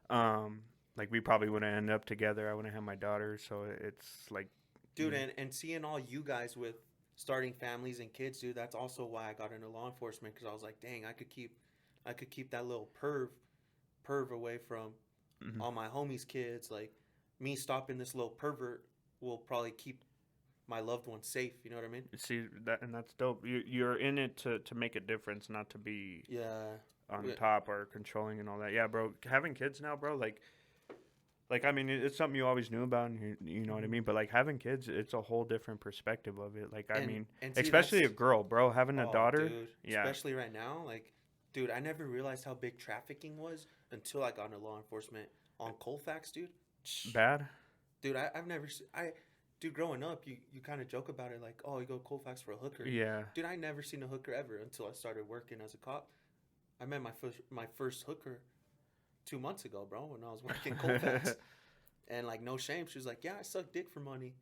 mhm. like we probably wouldn't end up together. I wouldn't have my daughter, so it's like, Dude, and seeing all you guys with starting families and kids, dude, that's also why I got into law enforcement, because I was like, dang, I could keep that little perv away from mhm. all my homies' kids. Like, me stopping this little pervert will probably keep my loved ones safe. You know what I mean? See that, and that's dope. You're in it to make a difference, not to be Yeah. on top or controlling and all that. Yeah, bro. Having kids now, bro. Like I mean, it's something you always knew about, and you know what I Mhm. mean. But like having kids, it's a whole different perspective of it. Like I mean, And see, especially a that's girl, bro. Having a oh, daughter, dude, yeah, especially right now, like, dude, I never realized how big trafficking was until I got into law enforcement on Colfax, dude. bad. Dude, I've never dude, growing up, you kind of joke about it like, oh, you go Colfax for a hooker. Yeah, Dude, I never seen a hooker ever until I started working as a cop. I met my first hooker 2 months ago, bro, when I was working Colfax. And like, no shame, she was like, yeah, I suck dick for money.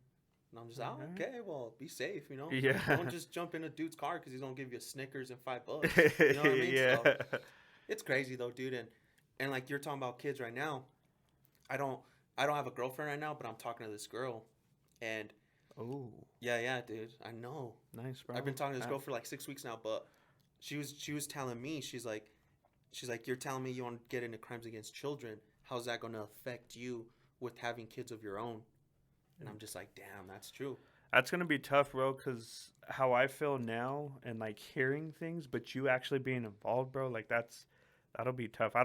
And I'm just, oh, Alright. okay, well, be safe, you know. Yeah, Don't just jump in a dude's car because he's gonna give you a Snickers and $5. You know what I mean? yeah. So it's crazy though, dude. And like you're talking about kids right now. I don't I don't have a girlfriend right now, but I'm talking to this girl, and Oh, yeah, dude, I know. nice, bro. I've been talking to this girl for like 6 weeks now, but she was telling me, she's like, you're telling me you want to get into crimes against children. How's that gonna affect you with having kids of your own? And I'm just like, damn, that's true. That's gonna be tough, bro. Cause how I feel now and like hearing things, but you actually being involved, bro. Like that'll be tough. I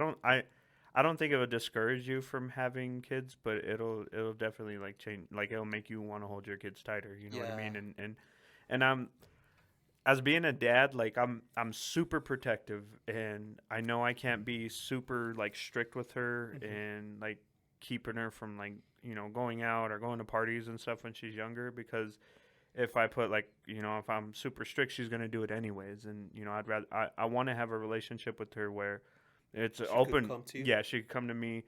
don't think it would discourage you from having kids, but it'll definitely like change. Like it'll make you want to hold your kids tighter. You know what I Yeah. mean? And I'm as being a dad, like I'm super protective, and I know I can't be super like strict with her Hmm. and like keeping her from like going out or going to parties and stuff when she's younger, because if I put like if I'm super strict, she's gonna do it anyways, and I want to have a relationship with her where it's She could open. come to you. Yeah, she could come to me,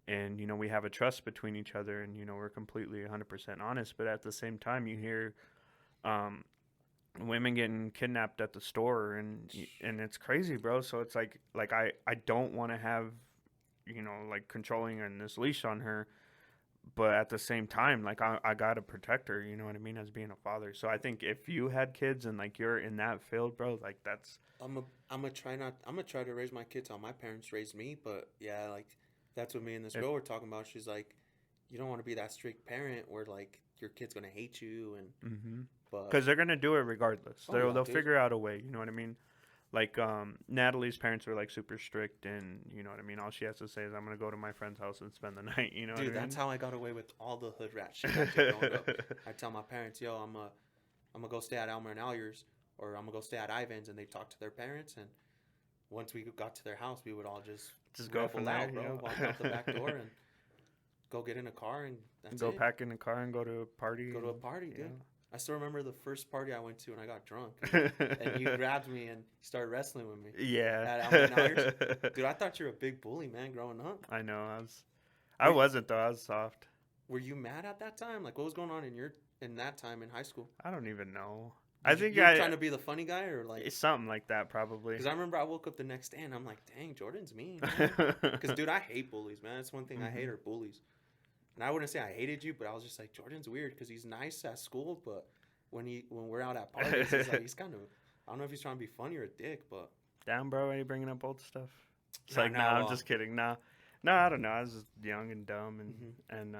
and we have a trust between each other, and we're completely 100% honest. But at the same time, you hear um, women getting kidnapped at the store, and it's crazy, bro. So it's like I don't want to have like controlling and this leash on her, but at the same time, like I gotta protect her. You know what I mean? As being a father, so I think if you had kids and like you're in that field, bro, like that's I'm a I'm gonna try not I'm gonna try to raise my kids how my parents raised me, but yeah, like that's what me and this if girl were talking about. She's like, you don't want to be that strict parent where like your kid's gonna hate you, and mm-hmm. but Because they're gonna do it regardless. oh They'll yeah, they'll dude, figure out a way. You know what I mean? Like Natalie's parents were like super strict, and you know what I mean. All she has to say is, "I'm gonna go to my friend's house and spend the night." You know what dude, I that's mean? how I got away with all the hood rat shit I did growing up. I tell my parents, yo, I'm gonna go stay at Elmer and Alyers, or I'm gonna go stay at Ivan's, and they talk to their parents, and once we got to their house, we would all just Just go from rebel there. out, bro. Walk out the back door and go get in a car, and that's Go it. pack in the car and go to a party. Go to a And, party, dude. I still remember the first party I went to, and I got drunk, yeah. and you grabbed me and started wrestling with me Yeah. at Elmer and Alyers. Dude, I thought you were a big bully, man, growing up. I know. I Were, wasn't though. I was soft. were you mad at that time? Like, what was going on in that time in high school? I don't even know. I think You were trying to be the funny guy, or like? it's something like that probably. Because I remember I woke up the next day and I'm like, dang, Jordan's mean, man. Because dude, I hate bullies, man. That's one thing I hate are bullies. And I wouldn't say I hated you, but I was just like, Jordan's weird because he's nice at school, but when we're out at parties, he's kind of, I don't know if he's trying to be funny or a dick, but Damn, bro, are you bringing up old stuff? It's Nah, like, nah, nah, I'm well. just kidding. Nah, no, I don't know. I was just young and dumb, and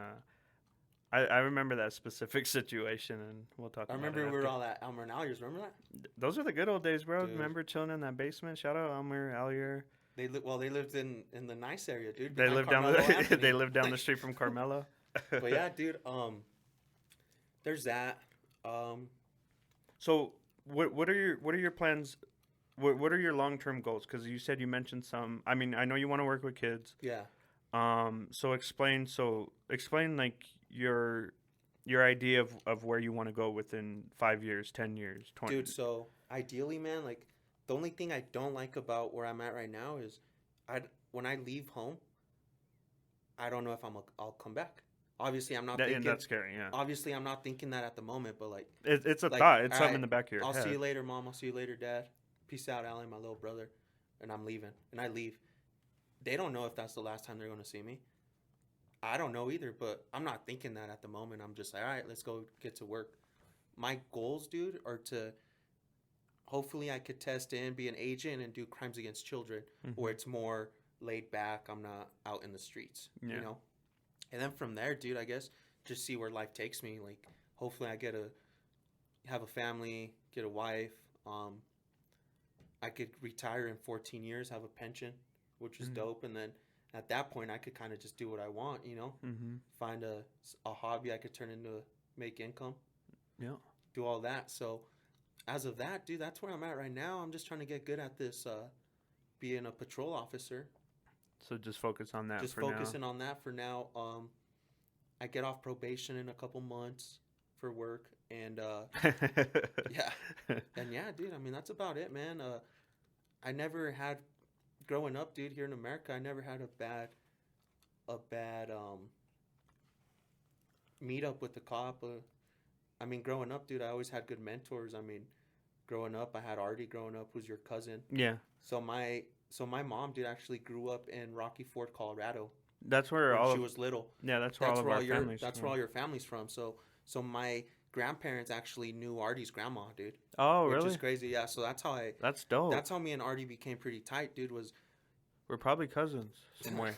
I remember that specific situation, and we'll talk. I about remember it we were after. all at Elmer and Alyers. Remember that? Those are the good old days, bro. Dude. Remember chilling in that basement? Shout out Elmer, Allier. They lived in the nice area, dude. They behind lived down Carmelo the Anthony. they lived down the street from Carmelo. But yeah, dude. There's that. So what are your plans? What are your long term goals? Because you said you mentioned some. I mean, I know you want to work with kids. Yeah. So explain like your idea of where you want to go within 5 years, 10 years, 20. Dude, so ideally, man, like the only thing I don't like about where I'm at right now is when I leave home, I don't know if I'll come back. Obviously, I'm not And thinking. that's scary. Yeah, Obviously, I'm not thinking that at the moment, but like, it's a like, thought. It's all something right, in the back of your I'll head. see you later, mom. I'll see you later, dad. Peace out, Alan, my little brother, and I'm leaving. And I leave. They don't know if that's the last time they're going to see me. I don't know either, but I'm not thinking that at the moment. I'm just like, all right, let's go get to work. My goals, dude, are to hopefully I could test in, be an agent, and do crimes against children, where it's more laid back. I'm not out in the streets, Yeah. you know. And then from there, dude, I guess just see where life takes me. Like, hopefully, I have a family, get a wife. I could retire in 14 years, have a pension, which is dope, and then at that point, I could kind of just do what I want, you know. Find a hobby I could turn into make income. Yeah. Do all that. So, as of that, dude, that's where I'm at right now. I'm just trying to get good at this, being a patrol officer. So just focus on that. Just for focusing now. on that for now. I get off probation in a couple months for work, and yeah, and yeah, dude. I mean, that's about it, man. I never had growing up, dude. Here in America, I never had a bad meetup with the cop. I mean, growing up, dude, I always had good mentors. I mean, growing up, I had Artie. Growing up, who's your cousin. Yeah. So my mom, dude, actually grew up in Rocky Ford, Colorado. That's where when she was little. Yeah, that's where all of our families. That's where all your family's from. So my grandparents actually knew Artie's grandma, dude. Oh, which really? is crazy. Yeah. So That's dope. That's how me and Artie became pretty tight, dude. We're probably cousins somewhere.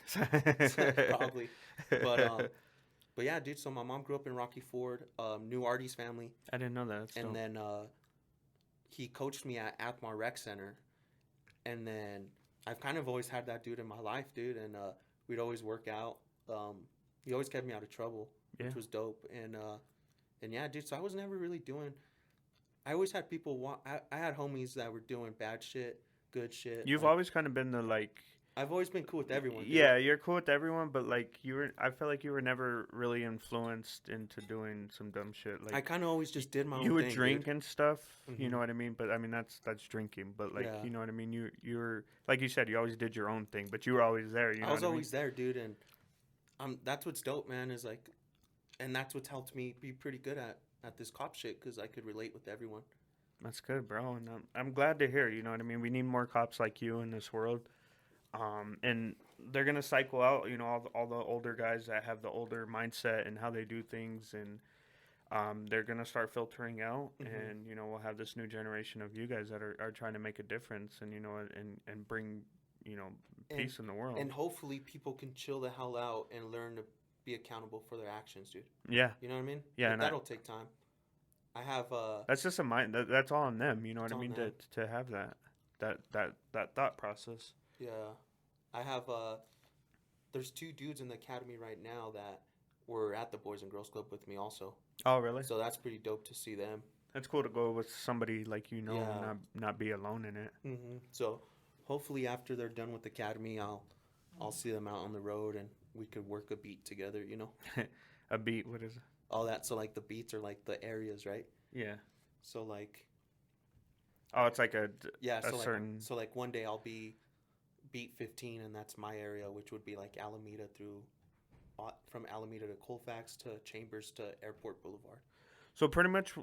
Probably. But yeah, dude. So my mom grew up in Rocky Ford. Knew Artie's family. I didn't know that. That's and dope. then he coached me at Athmar Rec Center. And then I've kind of always had that dude in my life, dude. And we'd always work out. He always kept me out of trouble, which was dope. And yeah, dude. So I was never really doing. I always had people. I had homies that were doing bad shit, good shit. You've always kind of been the like. I've always been cool with everyone. Dude. Yeah, you're cool with everyone, but like I feel like you were never really influenced into doing some dumb shit. Like I kind of always just did my own thing. You would drink dude. and stuff, you know what I mean? But I mean that's drinking. But like you know what I mean? You were like you said, you always did your own thing, but you were always there. You know I was always mean? there, dude, and that's what's dope, man. Is like, and that's what's helped me be pretty good at this cop shit because I could relate with everyone. That's good, bro, and I'm glad to hear. You know what I mean? We need more cops like you in this world. And they're gonna cycle out, you know, all the older guys that have the older mindset and how they do things, and they're gonna start filtering out, and you know, we'll have this new generation of you guys that are trying to make a difference, and you know, and bring, you know, peace in the world. And hopefully, people can chill the hell out and learn to be accountable for their actions, dude. Yeah, you know what I mean? Yeah, but that'll take time. I have that's just a mind. That's all on them. You know what I mean? To have that thought process. Yeah, I have. There's 2 dudes in the academy right now that were at the Boys and Girls Club with me also. Oh, really? So that's pretty dope to see them. It's cool to go with somebody like and not be alone in it. So hopefully after they're done with academy, I'll see them out on the road and we could work a beat together. You know. A beat? What is it? All that. So like the beats are like the areas, right? Yeah. So like. Oh, it's like a certain. So like one day I'll be beat 15, and that's my area, which would be like Alameda from Alameda to Colfax to Chambers to Airport Boulevard. So pretty much,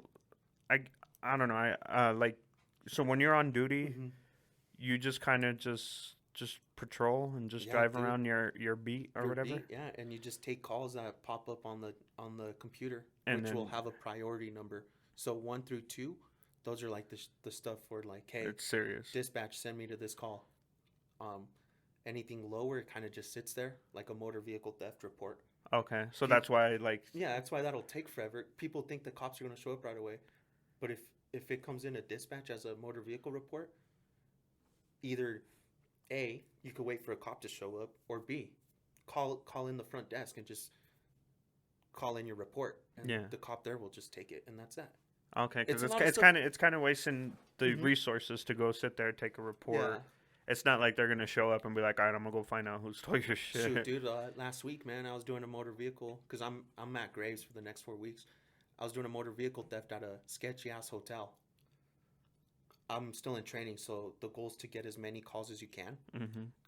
I don't know. So when you're on duty, you just kind of just patrol and just drive around your beat or whatever. Beat, yeah, and you just take calls that pop up on the computer, and which will have a priority number. So 1 through 2, those are like the stuff where like, hey, it's serious. Dispatch, send me to this call. Anything lower, it kind of just sits there like a motor vehicle theft report. Okay, so that's why that's why that'll take forever. People think the cops are going to show up right away, but if it comes in a dispatch as a motor vehicle report, either A, you could wait for a cop to show up, or B, call in the front desk and just call in your report, and the cop there will just take it, and that's that. Okay, because it's kind of wasting the resources to go sit there, take a report. Yeah. It's not like they're going to show up and be like, all right, I'm going to go find out who stole your shit. Shoot, dude, last week, man, I was doing a motor vehicle, because I'm Matt Graves for the next 4 weeks. I was doing a motor vehicle theft at a sketchy-ass hotel. I'm still in training, so the goal is to get as many calls as you can,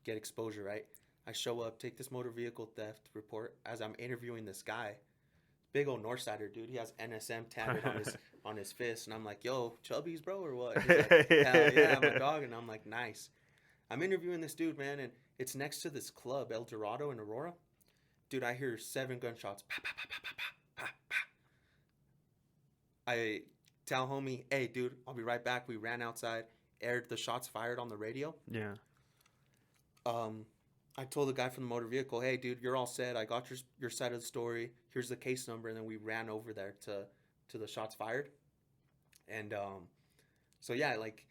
get exposure, right? I show up, take this motor vehicle theft report as I'm interviewing this guy. Big old Northsider, dude. He has NSM tatted on his fist, and I'm like, yo, Chubby's, bro, or what? He's like, hell yeah, my dog. And I'm like, nice. I'm interviewing this dude, man, and it's next to this club, El Dorado in Aurora. dude, I hear 7 gunshots. Pa, pa, pa, pa, pa, pa, pa, pa. I tell homie, hey, dude, I'll be right back. We ran outside, aired the shots fired on the radio. Yeah. I told the guy from the motor vehicle, hey, dude, you're all set. I got your side of the story. Here's the case number. And then we ran over there to the shots fired. And so, yeah, like,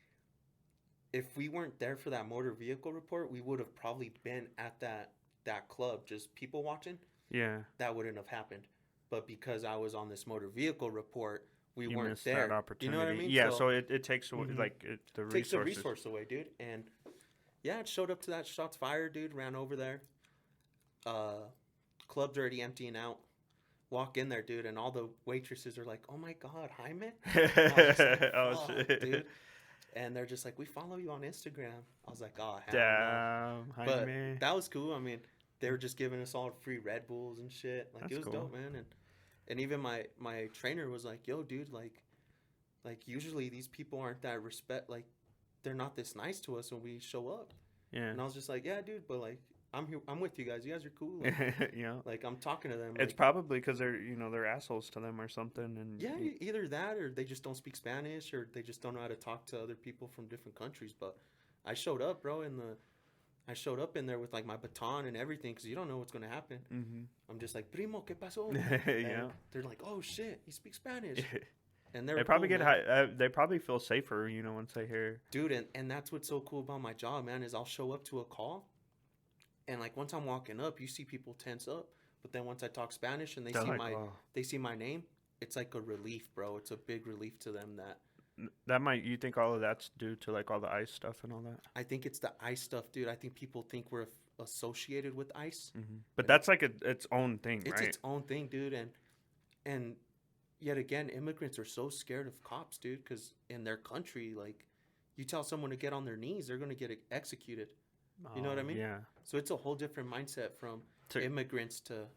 if we weren't there for that motor vehicle report, we would have probably been at that club just people watching. Yeah. That wouldn't have happened. But because I was on this motor vehicle report, we You weren't missed there. that opportunity. You know what I mean? Yeah, so it takes away, Mhm. like, the Takes resources. the resource away, dude. And, yeah, it showed up to that shots fired, dude. Ran over there. Club's already emptying out. Walk in there, dude, and all the waitresses are like, "Oh my God, Jaime!" I was just like, Oh, "Fuck, shit. dude!" And they're just like, "We follow you on Instagram." I was like, "Oh, hell Damn, no!" But Jaime. that was cool. I mean, they were just giving us all free Red Bulls and shit. Like, That's it was cool. dope, man. And even my trainer was like, "Yo, dude, like usually these people aren't that like they're not this nice to us when we show up." Yeah. And I was just like, "Yeah, dude, but like I'm here. I'm with you guys. You guys are cool." Like, Yeah. like I'm talking to them. It's Like, probably because they're assholes to them or something. And yeah, either that or they just don't speak Spanish or they just don't know how to talk to other people from different countries. But I showed up, bro, I showed up in there with like my baton and everything because you don't know what's gonna happen. Mm-hmm. I'm just like, primo, ¿qué pasó? Yeah. And they're like, oh shit, he speaks Spanish. And They probably cool, get man. high. They probably feel safer, once they hear. Dude, and that's what's so cool about my job, man, is I'll show up to a call, and like once I'm walking up, you see people tense up, but then once I talk Spanish and They're like, "Oh." they see my name, it's like a relief, bro. It's a big relief to them that You think all of that's due to like all the ICE stuff and all that? I think it's the ICE stuff, dude. I think people think we're associated with ICE. Mm-hmm. But that's like its own thing, It's right? its own thing, dude. And yet again, immigrants are so scared of cops, dude, because in their country, like, you tell someone to get on their knees, they're gonna get executed. You know what I mean? Yeah. So it's a whole different mindset from immigrants to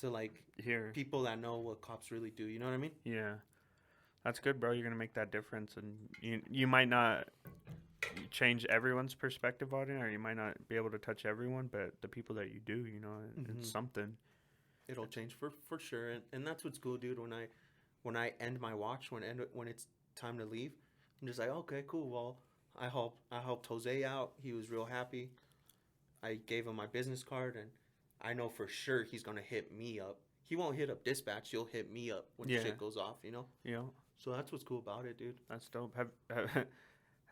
like Here. people that know what cops really do. You know what I mean? Yeah. That's good, bro. You're gonna make that difference, and you might not change everyone's perspective on it, or you might not be able to touch everyone, but the people that you do, it's something. It'll change for sure, and that's what's cool, dude. When I end my watch, when it's time to leave, I'm just like, okay, cool. Well, I helped Jose out. He was real happy. I gave him my business card, and I know for sure he's gonna hit me up. He won't hit up dispatch. He'll hit me up when shit goes off. Yeah. So that's what's cool about it, dude. That's dope.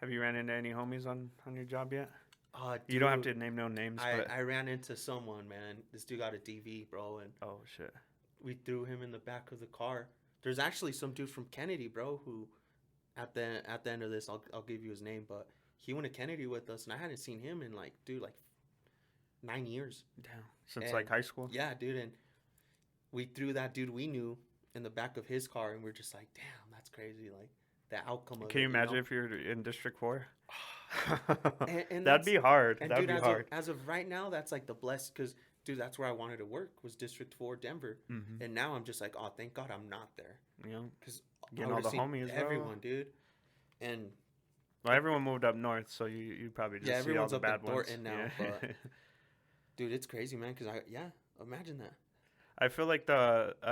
Have you ran into any homies on your job yet? Dude, You don't have to name no names, but I ran into someone, man. This dude got a DV, bro, and oh shit. we threw him in the back of the car. There's actually some dude from Kennedy, bro, who at the end of this, I'll give you his name, but he went to Kennedy with us, and I hadn't seen him in like 9 years. Damn. Since like high school. Yeah, dude, and we threw that dude we knew in the back of his car, and we're just like, damn, that's crazy. Like the outcome of it. Can you imagine if you're in District 4? and That'd be hard. And That'd dude, be hard. as of right now, that's like the blessed, because dude, that's where I wanted to work, was District 4, Denver. Mm-hmm. And now I'm just like, oh, thank God I'm not there. Because Getting all the homies, everyone, dude. And well, everyone moved up north, so you probably just see all everyone's the up bad in ones. Thornton now, but dude, it's crazy, man. Because imagine that. I feel like the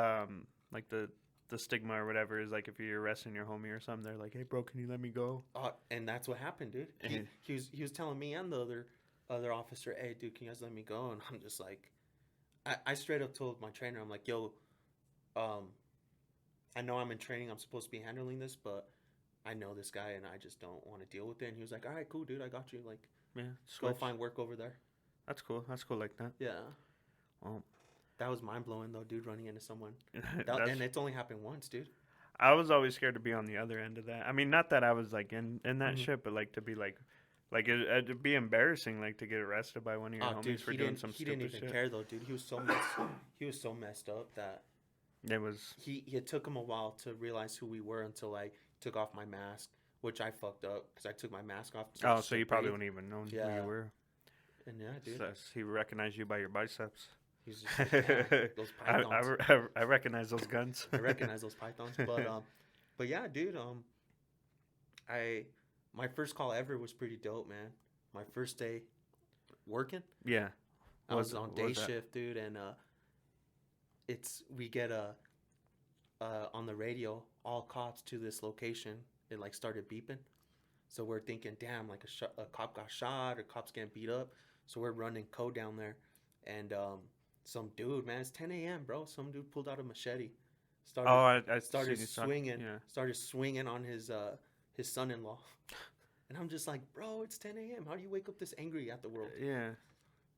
stigma or whatever is like if you're arresting your homie or something, they're like, "Hey, bro, can you let me go?" And that's what happened, dude. He was telling me and the other officer, "Hey, dude, can you guys let me go?" And I'm just like, I straight up told my trainer, I'm like, "Yo, I know I'm in training. I'm supposed to be handling this, but I know this guy, and I just don't want to deal with it." And he was like, "All right, cool, dude. I got you. Like, Yeah, go find work over there." That's cool. That's cool like that. Yeah. Well, that was mind blowing though, dude. Running into someone, and it's only happened once, dude. I was always scared to be on the other end of that. I mean, not that I was like in that shit, but like to be like it'd be embarrassing, like to get arrested by one of your homies dude, for doing some stupid shit. He didn't even care though, dude. He was so messed up that it was. It took him a while to realize who we were until I took off my mask, which I fucked up because I took my mask off. So you probably wouldn't even know who you were. And yeah, dude. So he recognized you by your biceps. He's just like, yeah, those pythons. I recognize those guns. I recognize those pythons, but yeah, dude. My first call ever was pretty dope, man. My first day working. Yeah. I was on day shift, dude, and we get on the radio, all cops to this location. It like started beeping. So we're thinking, damn, like a cop got shot or cops getting beat up. So we're running code down there, and some dude, man, it's 10 a.m., bro. Some dude pulled out a machete, Oh, I started seen you swinging, yeah. started swinging on his son-in-law, and I'm just like, bro, it's 10 a.m. How do you wake up this angry at the world? Yeah.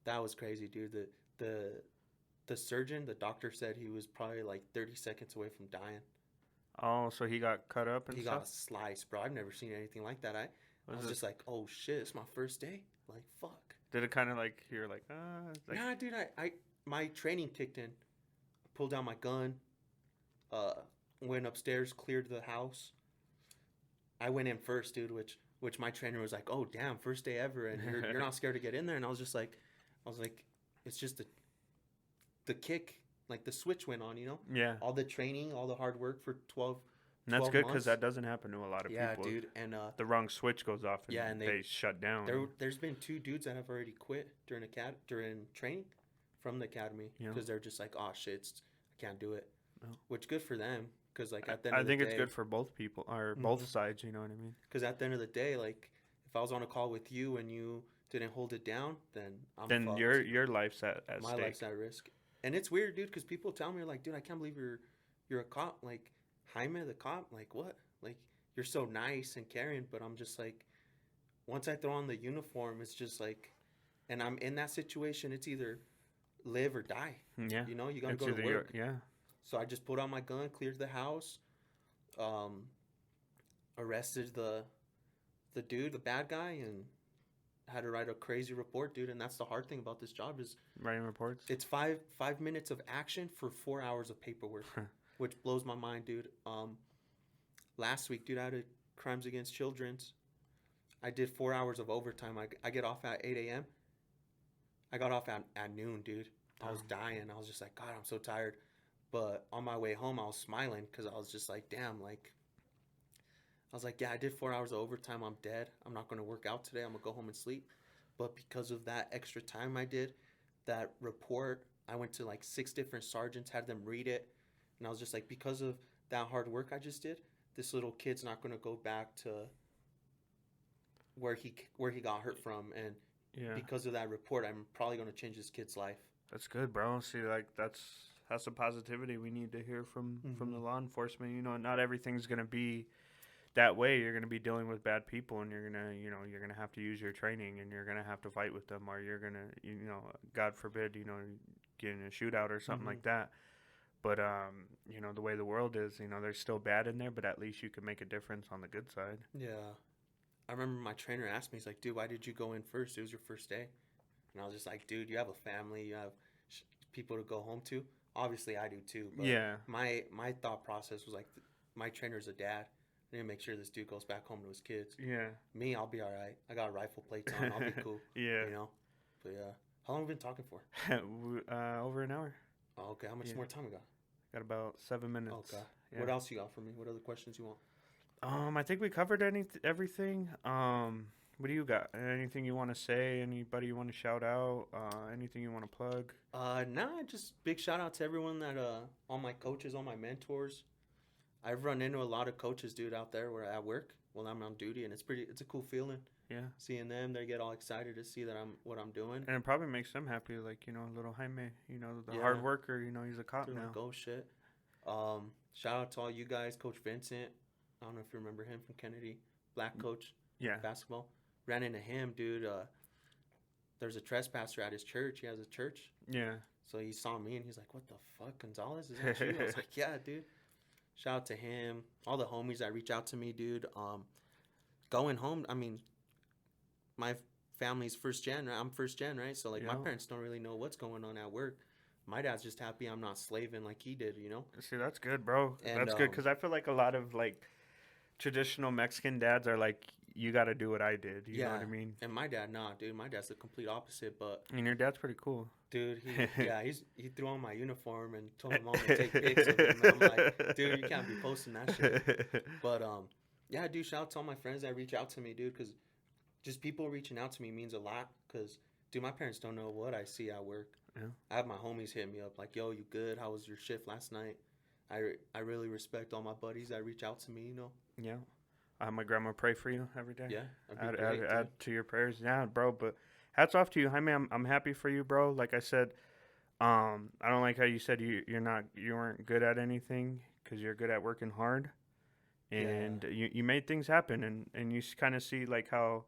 That was crazy, dude. The surgeon, the doctor said he was probably like 30 seconds away from dying. Oh, so he got cut up and He stuff? got sliced, bro. I've never seen anything like that. I was it, just like, oh shit, it's my first day. Like, fuck. did it kind of like, you're like, like, Nah, dude, I my training kicked in. Pulled out my gun. Went upstairs, cleared the house. I went in first, dude, which my trainer was like, oh damn, first day ever, and you're not scared to get in there. And I was like, it's just the kick, like the switch went on, you know? yeah. All the training, all the hard work for 12. And that's 12 good because months. that doesn't happen to a lot of Yeah, people. dude, and The wrong switch goes off and, yeah, and they shut down. there's been 2 dudes that have already quit during training from the academy Yeah. because they're just like, oh shit, I can't do it. No. Which good for them because like at the end I of think the it's day, good for both people or both sides. You know what I mean? because at the end of the day, like if I was on a call with you and you didn't hold it down, then I'm Then fucked. your life's at My stake. life's at risk. And it's weird, dude, because people tell me like, dude, I can't believe you're a cop. Like Jaime the cop, like what? Like you're so nice and caring, but I'm just like, once I throw on the uniform, it's just like, and I'm in that situation. It's either live or die. Yeah. You know, you gotta It's go to either work. yeah. So I just pulled out my gun, cleared the house, arrested the dude, the bad guy, and had to write a crazy report, dude. And that's the hard thing about this job is Writing reports. it's 5 minutes of action for 4 hours of paperwork, which blows my mind, dude. Last week, dude, I had a crimes against children's. I did 4 hours of overtime. I get off at 8 a.m. I got off at noon, dude. I was dying. I was just like, God, I'm so tired. But on my way home, I was smiling because I was just like, damn, like, I was like, yeah, I did 4 hours of overtime. I'm dead. I'm not going to work out today. I'm going to go home and sleep. But because of that extra time I did, that report, I went to like 6 different sergeants, had them read it. And I was just like, because of that hard work I just did, this little kid's not going to go back to where he got hurt from. And Yeah. because of that report, I'm probably going to change this kid's life. That's good, bro. See, like that's the positivity we need to hear from the law enforcement. You know, not everything's gonna be that way. You're gonna be dealing with bad people, and you're gonna have to use your training, and you're gonna have to fight with them, or you're gonna, God forbid, get in a shootout or something like that. But the way the world is, there's still bad in there, but at least you can make a difference on the good side. Yeah. I remember my trainer asked me, he's like, dude, why did you go in first? It was your first day. And I was just like, dude, you have a family, you have people to go home to. Obviously, I do too. But Yeah. My thought process was like, my trainer's a dad. I need to make sure this dude goes back home to his kids. Yeah. Me, I'll be all right. I got rifle plates on. I'll be cool. Yeah. But yeah. How long have we been talking for? Over an hour. Oh, okay. How much more time we got? Got about 7 minutes. Okay. Yeah. What else you got for me? What other questions you want? I think we covered everything. What do you got? Anything you want to say? Anybody you want to shout out? Anything you want to plug? Nah, just big shout out to everyone that all my coaches, all my mentors. I've run into a lot of coaches, dude, out there where at work when I'm on duty, and it's a cool feeling. Yeah. Seeing them, they get all excited to see that what I'm doing. And it probably makes them happy, like, little Jaime, the hard worker, he's a cop They're now. like, oh shit. Shout out to all you guys, Coach Vincent. I don't know if you remember him from Kennedy, black coach, Yeah. basketball. Ran into him, dude. There's a trespasser at his church. He has a church. Yeah. So he saw me and he's like, what the fuck, Gonzalez? Is that you? I was like, yeah, dude. Shout out to him. All the homies that reach out to me, dude. Going home, I mean, my family's first gen, right? I'm first gen, right? So, like, my parents don't really know what's going on at work. My dad's just happy I'm not slaving like he did, See, that's good, bro. And, that's good because I feel like a lot of, like, traditional Mexican dads are like, you got to do what I did. You know what I mean? And my dad, nah, dude. My dad's the complete opposite, but... I mean, your dad's pretty cool. Dude, he threw on my uniform and told my mom to take pics of him. And I'm like, dude, you can't be posting that shit. But, yeah, dude, shout out to all my friends that reach out to me, dude, because just people reaching out to me means a lot because Dude, my parents don't know what I see at work. Yeah. I have my homies hit me up like, "Yo, you good? How was your shift last night?" I really respect all my buddies that reach out to me. Yeah. I have my grandma pray for you every day. Yeah, that'd be Add great, dude. add to your prayers. Yeah, bro. But hats off to you, Jaime. I'm happy for you, bro. Like I said, I don't like how you said you weren't good at anything because you're good at working hard, Yeah, and you made things happen, and you kind of see like how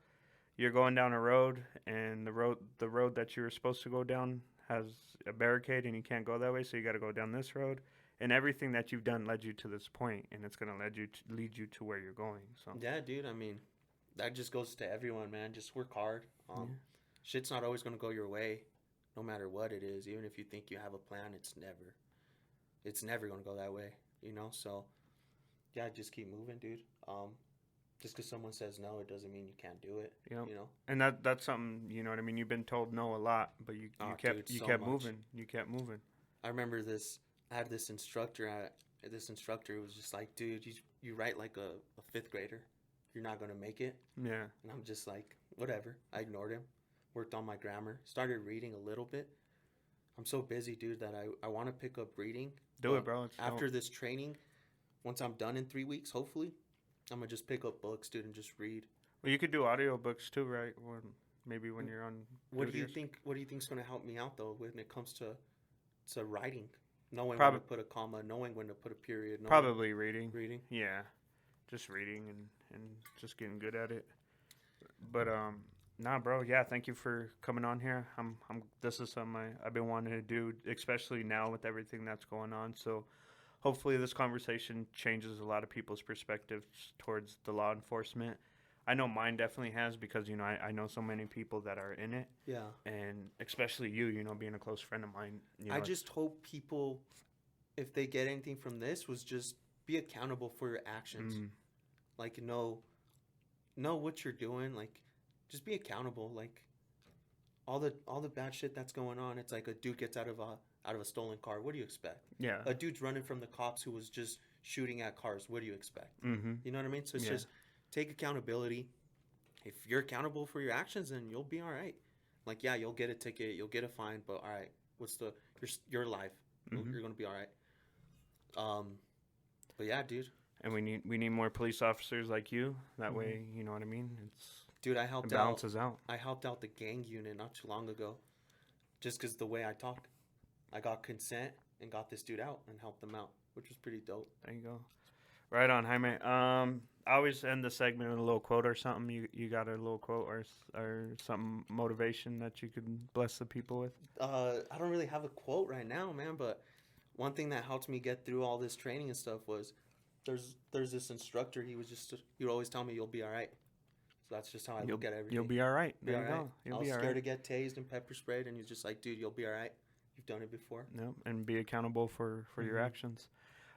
you're going down a road, and the road that you were supposed to go down has a barricade, and you can't go that way, so you got to go down this road. And everything that you've done led you to this point, and it's gonna lead you to where you're going. So yeah, dude. I mean, that just goes to everyone, man. Just work hard. yeah, Shit's not always gonna go your way, no matter what it is. Even if you think you have a plan, it's never gonna go that way. So yeah, just keep moving, dude. Just because someone says no, it doesn't mean you can't do it. yeah. You know. And that's something, you know what I mean. You've been told no a lot, but you Oh, kept dude, you so kept much. moving. You kept moving. I remember this. I had this instructor. This instructor was just like, dude, you write like a fifth grader. You're not gonna make it. Yeah, And I'm just like, whatever. I ignored him. Worked on my grammar. Started reading a little bit. I'm so busy, dude, that I want to pick up reading. do it, But bro. It's after this training, once I'm done in 3 weeks, hopefully, I'm gonna just pick up books, dude, and just read. well, you could do audiobooks too, right? Or maybe when you're on What do duty you or something. think? What do you think's gonna help me out though when it comes to writing? Knowing when to Probably put a comma, knowing when to put a period, knowing probably reading. reading. Yeah, just reading and just getting good at it. But nah, bro. Yeah, thank you for coming on here. I'm. This is something I've been wanting to do, especially now with everything that's going on. So hopefully this conversation changes a lot of people's perspectives towards the law enforcement. I know mine definitely has because I know so many people that are in it, Yeah. and especially being a close friend of mine. I just hope people, if they get anything from this, was just be accountable for your actions. mm, Like know what you're doing. Like just be accountable. Like all the bad shit that's going on. It's like a dude gets out of a stolen car. What do you expect? yeah. A dude's running from the cops who was just shooting at cars. What do you expect? Mm-hmm. You know what I mean? So it's Yeah. just take accountability. If you're accountable for your actions, then you'll be all right. Like yeah, you'll get a ticket, you'll get a fine, but all right, what's your life? Mm-hmm. You're gonna be all right. But yeah, dude. And we need more police officers like you. That Mhm. way, you know what I mean. Dude, I It helped out. balances out. I helped out the gang unit not too long ago, just because the way I talk, I got consent and got this dude out and helped them out, which was pretty dope. There you go. Right on, Jaime. I always end the segment with a little quote or something. You got a little quote or some motivation that you could bless the people with? I don't really have a quote right now, man, but one thing that helped me get through all this training and stuff was there's this instructor. He would always tell me you'll be all right. So that's just how I look at everything. You'll be all right. Be There all you right. go. You'll I be was all scared right. to get tased and pepper sprayed, and he's just like, dude, you'll be all right. You've done it before. No, and be accountable for your Mhm. actions.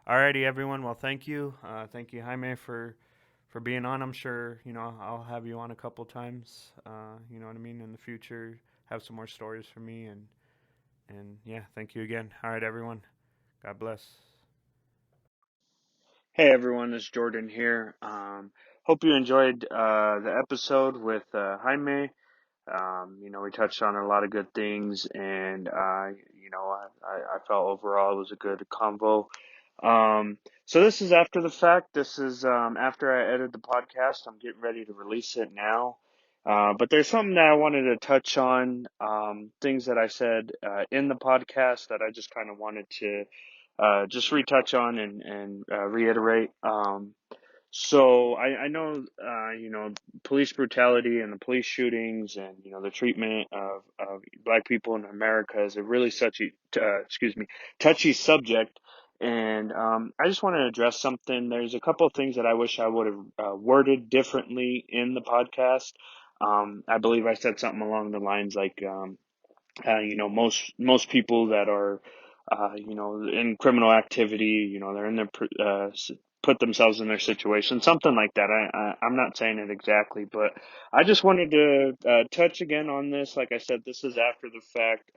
Alrighty, everyone. Well, thank you. Thank you, Jaime, for being on. I'm sure I'll have you on a couple times. You know what I mean, in the future. Have some more stories for me, and yeah, thank you again. All right, everyone. God bless. Hey everyone, it's Jordan here. Hope you enjoyed the episode with Jaime. We touched on a lot of good things, and I felt overall it was a good convo. So this is after the fact. This is after I edited the podcast. I'm getting ready to release it now. But there's something that I wanted to touch on, things that I said in the podcast that I just kind of wanted to just retouch on and reiterate. So I know, police brutality and the police shootings and, the treatment of black people in America is a really touchy subject. And I just want to address something. There's a couple of things that I wish I would have worded differently in the podcast. I believe I said something along the lines like, most people that are, in criminal activity, they're in put themselves in their situation, something like that. I'm not saying it exactly, but I just wanted to touch again on this. Like I said, this is after the fact.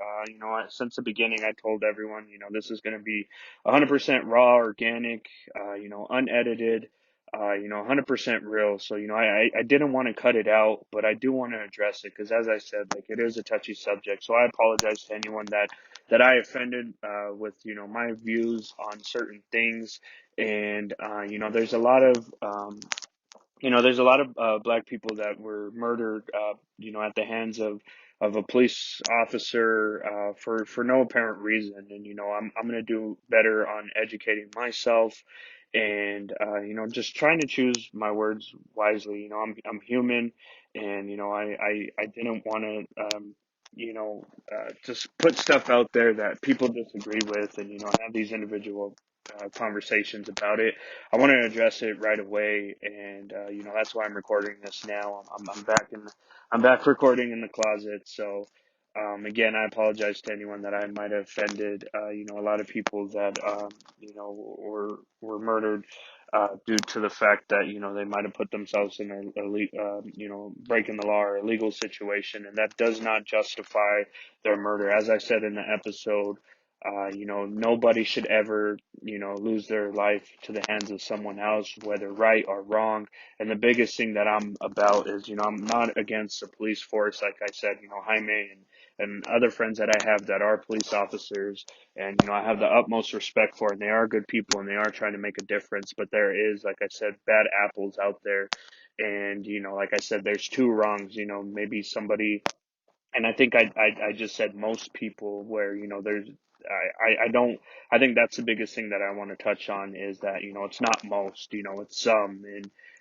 Since the beginning, I told everyone, this is going to be 100% raw, organic, unedited. 100% real. So, I didn't want to cut it out, but I do want to address it because, as I said, like it is a touchy subject. So I apologize to anyone that I offended with, my views on certain things. And, there's a lot of black people that were murdered, at the hands of a police officer for no apparent reason. And I'm gonna do better on educating myself, and just trying to choose my words wisely. I'm human, and I didn't want to. Just put stuff out there that people disagree with, and have these individual conversations about it. I want to address it right away, and that's why I'm recording this now. I'm back recording in the closet. So again, I apologize to anyone that I might have offended. A lot of people that were murdered due to the fact that they might have put themselves in breaking the law or illegal situation, and that does not justify their murder. As I said in the episode, nobody should ever, lose their life to the hands of someone else, whether right or wrong. And the biggest thing that I'm about is, I'm not against the police force. Like I said, Jaime and other friends that I have that are police officers, and, I have the utmost respect for, and they are good people and they are trying to make a difference. But there is, like I said, bad apples out there. And, like I said, there's two wrongs, maybe somebody, and I think I just said most people, where I don't, I think that's the biggest thing that I want to touch on, is that it's not most, it's some.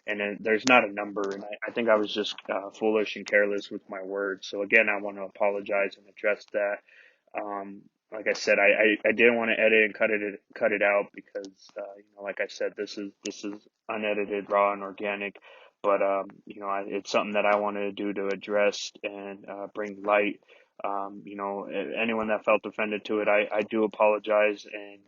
And then there's not a number. And I think I was just foolish and careless with my words. So again, I want to apologize and address that. Like I said, I didn't want to edit and cut it out because like I said, this is unedited, raw, and organic. But it's something that I wanted to do to address and bring light. Anyone that felt offended to it, I do apologize. And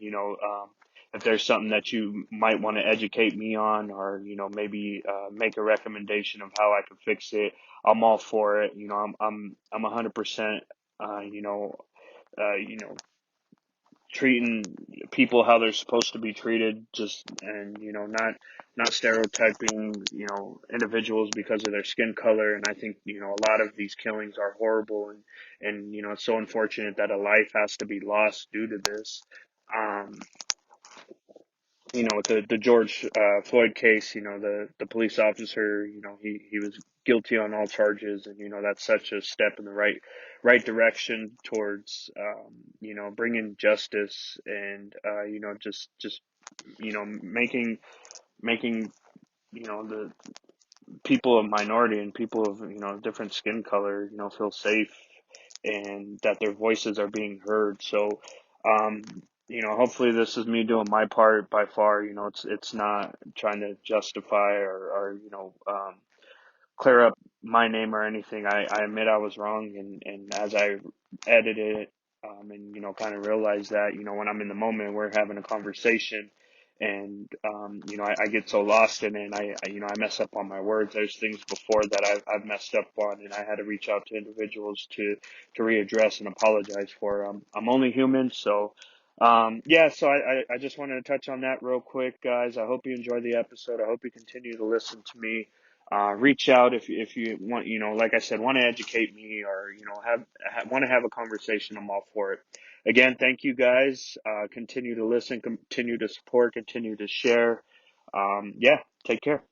if there's something that you might want to educate me on, or maybe make a recommendation of how I could fix it, I'm all for it. I'm 100%. Uh, you know, you know, treating people how they're supposed to be treated, just, and not stereotyping individuals because of their skin color. And I think a lot of these killings are horrible, and it's so unfortunate that a life has to be lost due to this. um with the George Floyd case, the police officer, he was guilty on all charges, and that's such a step in the right direction towards bringing justice, and just making the people of minority and people of different skin color feel safe, and that their voices are being heard. So um hopefully this is me doing my part. By far, it's not trying to justify or clear up my name or anything. I admit I was wrong, and as I edited it, and kind of realized that when I'm in the moment, we're having a conversation, and I get so lost in it, and I mess up on my words. There's things before that I've messed up on, and I had to reach out to individuals to readdress and apologize for. I'm only human. So yeah, so I just wanted to touch on that real quick, guys. I hope you enjoy the episode. I hope you continue to listen to me. Reach out if you want, like I said, want to educate me, or want to have a conversation. I'm all for it. Again, thank you, guys. Continue to listen, continue to support, continue to share. Yeah, take care.